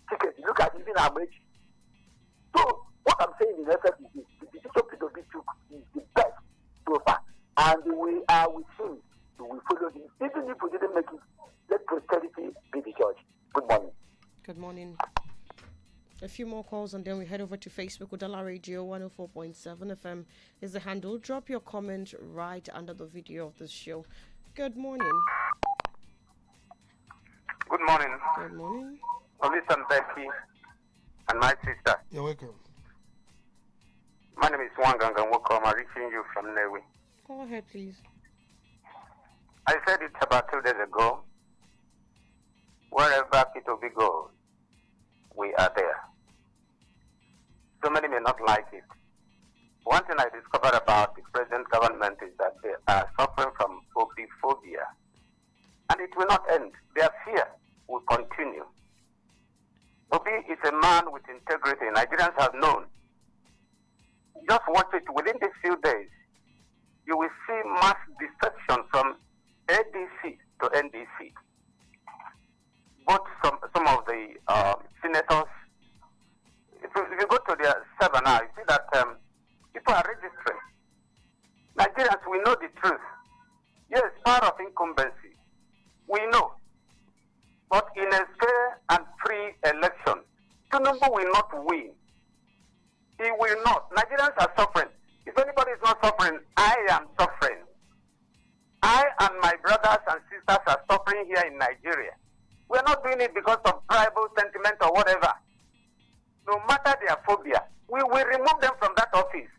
tickets. Look at even Amaechi. So what I'm saying in essence is this: the decision P2B took is the best so far, and we are with him. We follow him. Even if we didn't make it, let posterity be the judge. Good morning. Good morning. A few more calls and then we head over to Facebook. Udala Radio 104.7 FM is the handle. Drop your comment right under the video of this show. Good morning. Good morning. Good morning. Listen, Becky and my sister. You're welcome. My name is Wangangan Woko. I'm reaching you from Newe. Go ahead, please. I said it about 2 days ago. Wherever P2B goes, we are there. So many may not like it. One thing I discovered about the present government is that they are suffering from Obiphobia. And it will not end. Their fear will continue. Obi is a man with integrity. Nigerians have known. Just watch it. Within these few days, you will see mass defection from ADC to NDC. Both some of the senators, if you go to their server now, you see that people are registering. Nigerians, we know the truth. Yes, power of incumbency. We know. But in a fair and free election, Tinubu will not win. He will not. Nigerians are suffering. If anybody is not suffering, I am suffering. I and my brothers and sisters are suffering here in Nigeria. We are not doing it because of tribal sentiment or whatever. No matter their phobia, we will remove them from that office.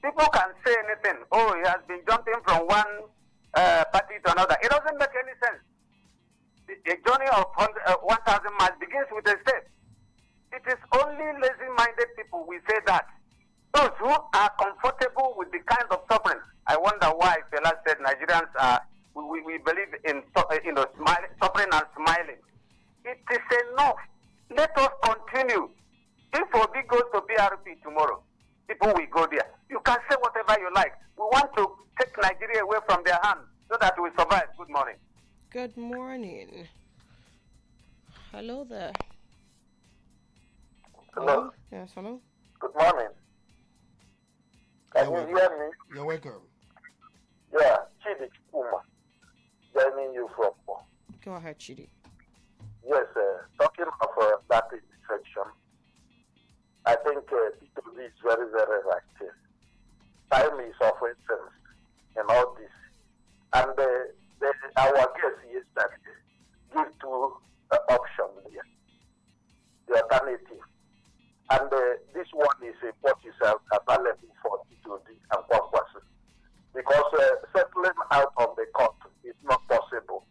People can say anything. Oh, he has been jumping from one party to another. It doesn't make any sense. A journey of 1,000 miles begins with a step. It is only lazy-minded people we say that. Those who are comfortable with the kind of suffering. I wonder why Felix said Nigerians are, we believe in suffering and smiling. It is enough. Let us continue. If Obi goes to PRP tomorrow, people will go there. You can say whatever you like. We want to take Nigeria away from their hands so that we survive. Good morning. Good morning. Hello there. Hello. Yes, hello. Good morning. Can you hear me? You're welcome. Yeah, Chidi Uma, joining you from. Go ahead, Chidi. Yes, talking of that defection, I think P2B is very, very active. Time is of essence in all this. And our guess is that give two options here. The alternative. And this one is what is available for P2B and Kwakwasi. Because settling out of the court is not possible.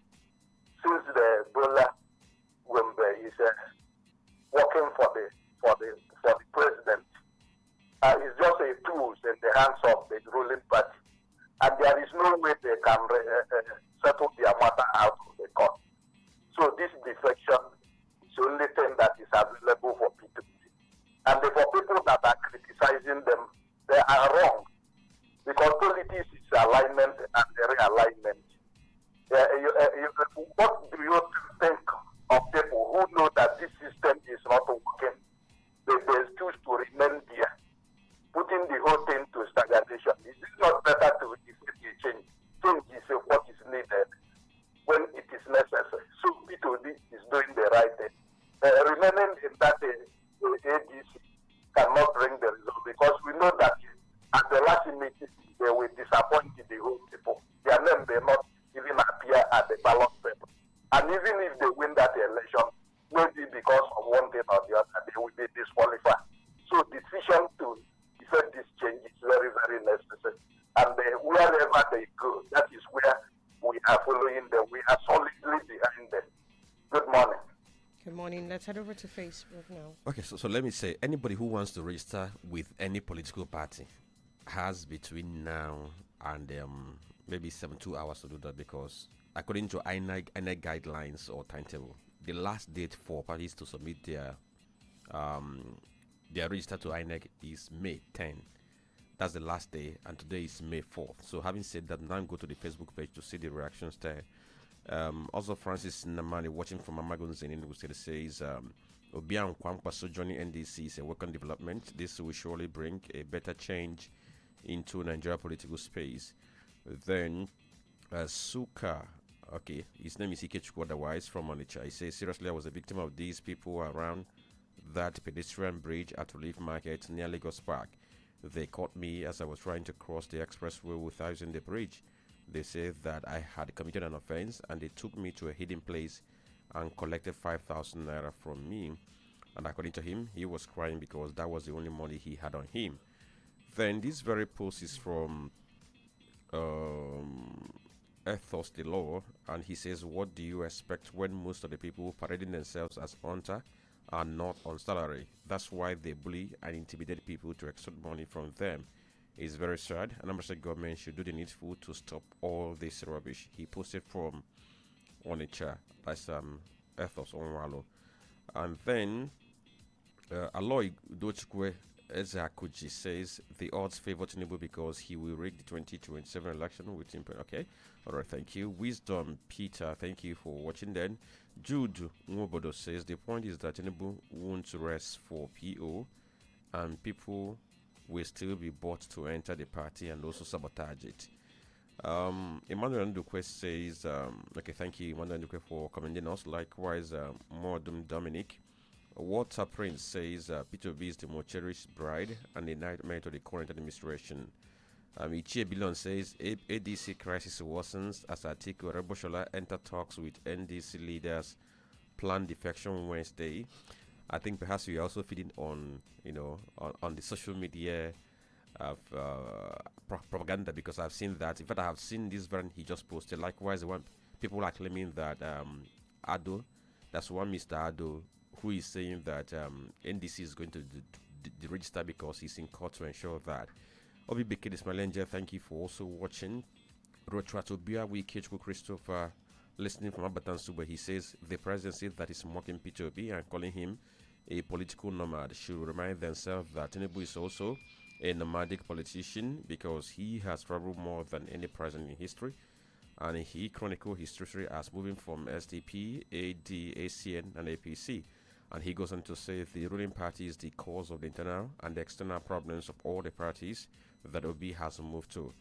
Since the Bola Wembe is working for the president, it's just a tool in the hands of the ruling party. And there is no way they can settle their matter out of the court. So this defection is the only thing that is available for P2B. And for people that are criticizing them, they are wrong. Because politics is alignment and realignment. What do you think of people who know that this system is not working? They choose to remain there, putting the whole thing to stagnation. Is it not better to effect a change? Change is what is needed when it is necessary. So P2B is doing the right thing. Remaining in that ADC cannot bring the result because we know that at the last meeting they will disappoint the whole people. Their name may not even appear at the ballot paper. And even if they win that election, maybe because of one thing or the other, they will be disqualified. So decision to effect this change is very, very necessary. And wherever they go, that is where we are following them. We are solidly behind them. Good morning. Good morning. Let's Let's head over to Facebook now. Okay, so let me say, anybody who wants to register with any political party has between now and maybe 72 hours to do that, because according to INEC guidelines or timetable, the last date for parties to submit their register to INEC is May 10. That's the last day, and today is May 4th. So having said that, now go to the Facebook page to see the reactions there. Also, Francis Namani, watching from Amagunz in Enugu State, says Obian Kwankwaso joining NDC is a welcome development. This will surely bring a better change into Nigeria political space. Then Suka, okay, his name is Ikechukwu otherwise from Onitsha. He says, seriously, I was a victim of these people around that pedestrian bridge at Relief Market near Lagos Park. They caught me as I was trying to cross the expressway without using the bridge. They said that I had committed an offense, and they took me to a hidden place and collected 5,000 naira from me. And according to him, he was crying because that was the only money he had on him. Then this very post is from Ethos the Law, and he says, what do you expect when most of the people parading themselves as hunter are not on salary? That's why they bully and intimidate people to extort money from them. It's very sad. Anambra State government should do the needful to stop all this rubbish. He posted from Onitsha. That's Ethos Onwalo. And then Aloy Dochukwe Ezeakuji says the odds favor Tinubu because he will rig the 2027 election with him. Okay, all right, thank you. Wisdom Peter, thank you for watching. Then Jude Nwobodo says the point is that Tinubu won't rest for PO, and people will still be bought to enter the party and also sabotage it. Emmanuel Ndukwe says, okay, thank you, Emmanuel Ndukwe, for commending us. Likewise, Modum Dominic. Water Prince says, Peter B is the most cherished bride and a nightmare to the current administration. Ichie Bilon says, ADC crisis worsens as Atiku Reboshola enter talks with NDC leaders, plan defection Wednesday. I think perhaps we are also feeding on, on the social media of propaganda, because I've seen that. In fact, I have seen this variant he just posted. Likewise, when people are claiming that Ado, that's one Mr. Ado, who is saying that NDC is going to deregister because he's in court to ensure that. Obi Defects, thank you for also watching. Rotratobia Wikechko Christopher, listening from Abatan Suba, he says the presidency that is mocking P2B and calling him a political nomad should remind themselves that Tinubu is also a nomadic politician because he has traveled more than any president in history, and he chronicled his history as moving from SDP, AD, ACN, and APC. And he goes on to say the ruling party is the cause of the internal and the external problems of all the parties that Obi has moved to.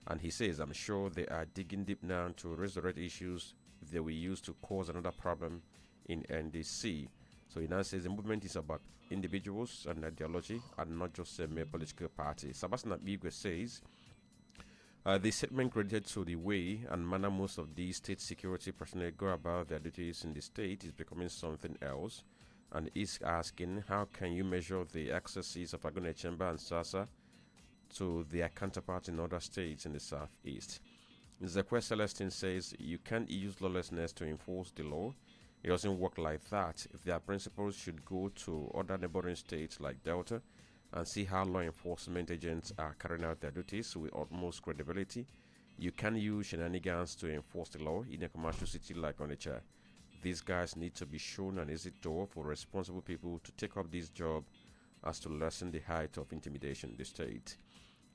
And he says, I'm sure they are digging deep now to resurrect issues they will use to cause another problem in NDC. So he now says the movement is about individuals and ideology and not just a mere political party. Sebastian Abigwe says, the statement credited to the way and manner most of these state security personnel go about their duties in the state is becoming something else, and is asking, how can you measure the excesses of Agone Chamber and SASA to their counterparts in other states in the southeast? Zekwe Celestine says, you can't use lawlessness to enforce the law. It doesn't work like that. If their principles should go to other neighboring states like Delta and see how law enforcement agents are carrying out their duties with utmost credibility. You can use shenanigans to enforce the law in a commercial city like Onitsha. These guys need to be shown an easy door for responsible people to take up this job as to lessen the height of intimidation in the state.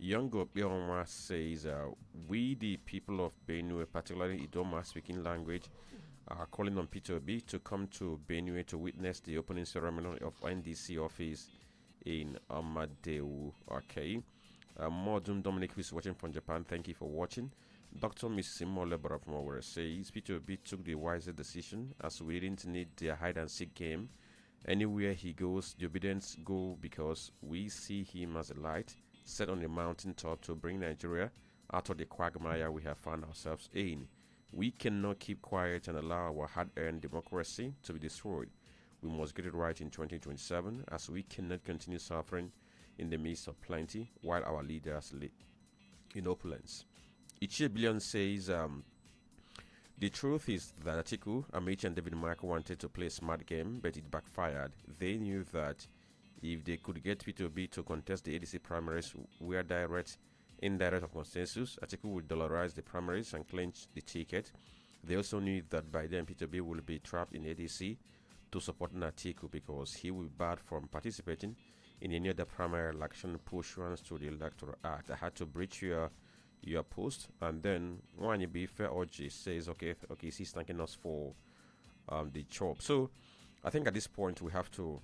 Yongo Bionwa says, we the people of Benue, particularly Idoma speaking language, are calling on P2B to come to Benue to witness the opening ceremony of NDC office in Amadeu. Okay. Modum Dominic, who is watching from Japan, thank you for watching. Dr. Miss Simo Lebara from Owerri says P2B took the wisest decision as we didn't need their hide and seek game. Anywhere he goes, the obedience go because we see him as a light set on the mountain top to bring Nigeria out of the quagmire we have found ourselves in. We cannot keep quiet and allow our hard-earned democracy to be destroyed. We must get it right in 2027 as we cannot continue suffering in the midst of plenty while our leaders live in opulence. Ichie Billion says, The truth is that Atiku, Amici, and David Mark wanted to play a smart game, but it backfired. They knew that if they could get P2B to contest the ADC primaries where indirect of consensus, Atiku would dollarize the primaries and clinch the ticket. They also knew that by then P2B will be trapped in ADC to support Atiku because he will be barred from participating in any other primary election pursuant to the Electoral Act. I had to breach your post, and then when you be fair, OG says, okay, he's thanking us for the job. So I think at this point we have to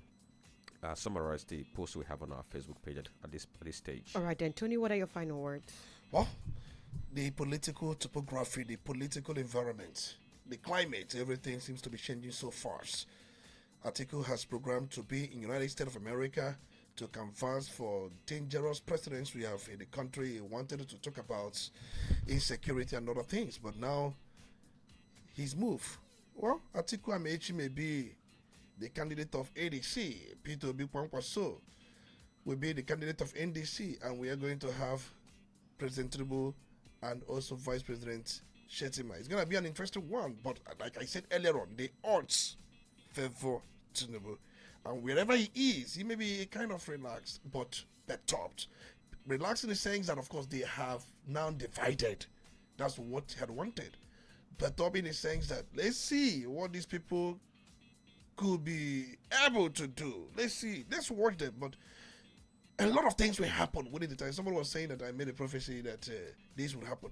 summarize the post we have on our Facebook page at this stage. All right, then, Tony, what are your final words? Well, the political topography, the political environment, the climate, everything seems to be changing so fast. Atiku has programmed to be in United States of America to canvass for dangerous precedents we have in the country. He wanted to talk about insecurity and other things, but now his move. Well, Atiku Amechi may be the candidate of ADC. Peter Obi Kwankwaso will be the candidate of NDC, and we are going to have President Tinubu and also Vice President Shetima. It's going to be an interesting one, but like I said earlier on, the odds favor Tinubu. And wherever he is, he may be kind of relaxed, but perturbed. Relaxed in the sense that, of course, they have now divided. That's what he had wanted. Perturbed in the sense that, let's see what these people could be able to do. Let's see. Let's watch them. But a lot of things will happen within the time. Someone was saying that I made a prophecy that this would happen.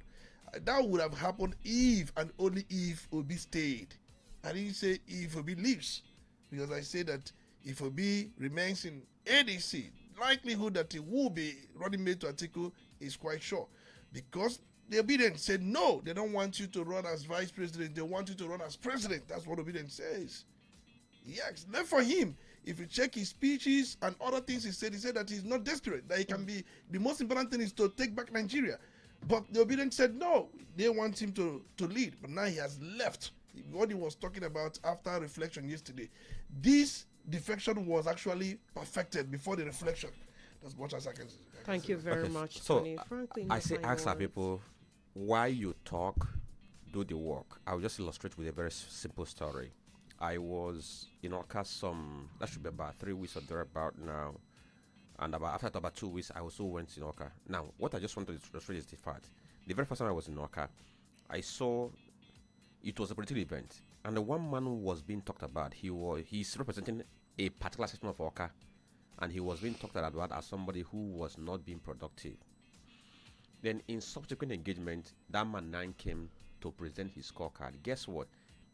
That would have happened if and only if Obi stayed. I didn't say if Obi leaves, because I said that if Obi remains in ADC, likelihood that he will be running mate to Atiku is quite sure. Because the Obedient said no, they don't want you to run as vice president, they want you to run as president. That's what Obedient says. Yes, left for him. If you check his speeches and other things he said that he's not desperate, that he can be, the most important thing is to take back Nigeria. But the Obedient said no, they want him to lead. But now he has left. What he was talking about after reflection yesterday, this defection was actually perfected before the reflection. That's much as I can say. Thank you very much, so Tony. Frankly, I say ask our people why you talk, do the work. I'll just illustrate with a very simple story. I was in Oka that should be about 3 weeks or thereabout now, and after about 2 weeks, I also went to Oka. Now, what I just want to illustrate is the fact. The very first time I was in Oka, I saw it was a political event, and the one man was being talked about. He's representing a particular section of Oka, and he was being talked about as somebody who was not being productive. Then in subsequent engagement, that man now came to present his scorecard. Guess what?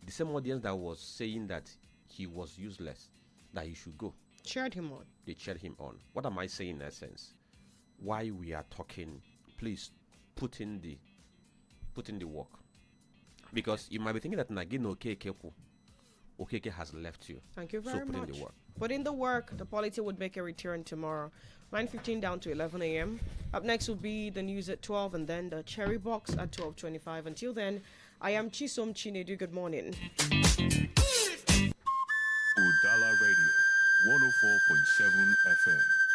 The same audience that was saying that he was useless, that he should go, cheered him on. They cheered him on. What am I saying in essence? Why we are talking, please put in the work. Because you might be thinking that Nagino Okeke has left you. Thank you very much. So put in the work. Put in the work. The Polity would make a return tomorrow, 9:15 down to 11 a.m. Up next will be the news at 12, and then the Cherry Box at 12:25. Until then, I am Chisom Chinedu. Good morning. Udala Radio, 104.7 FM.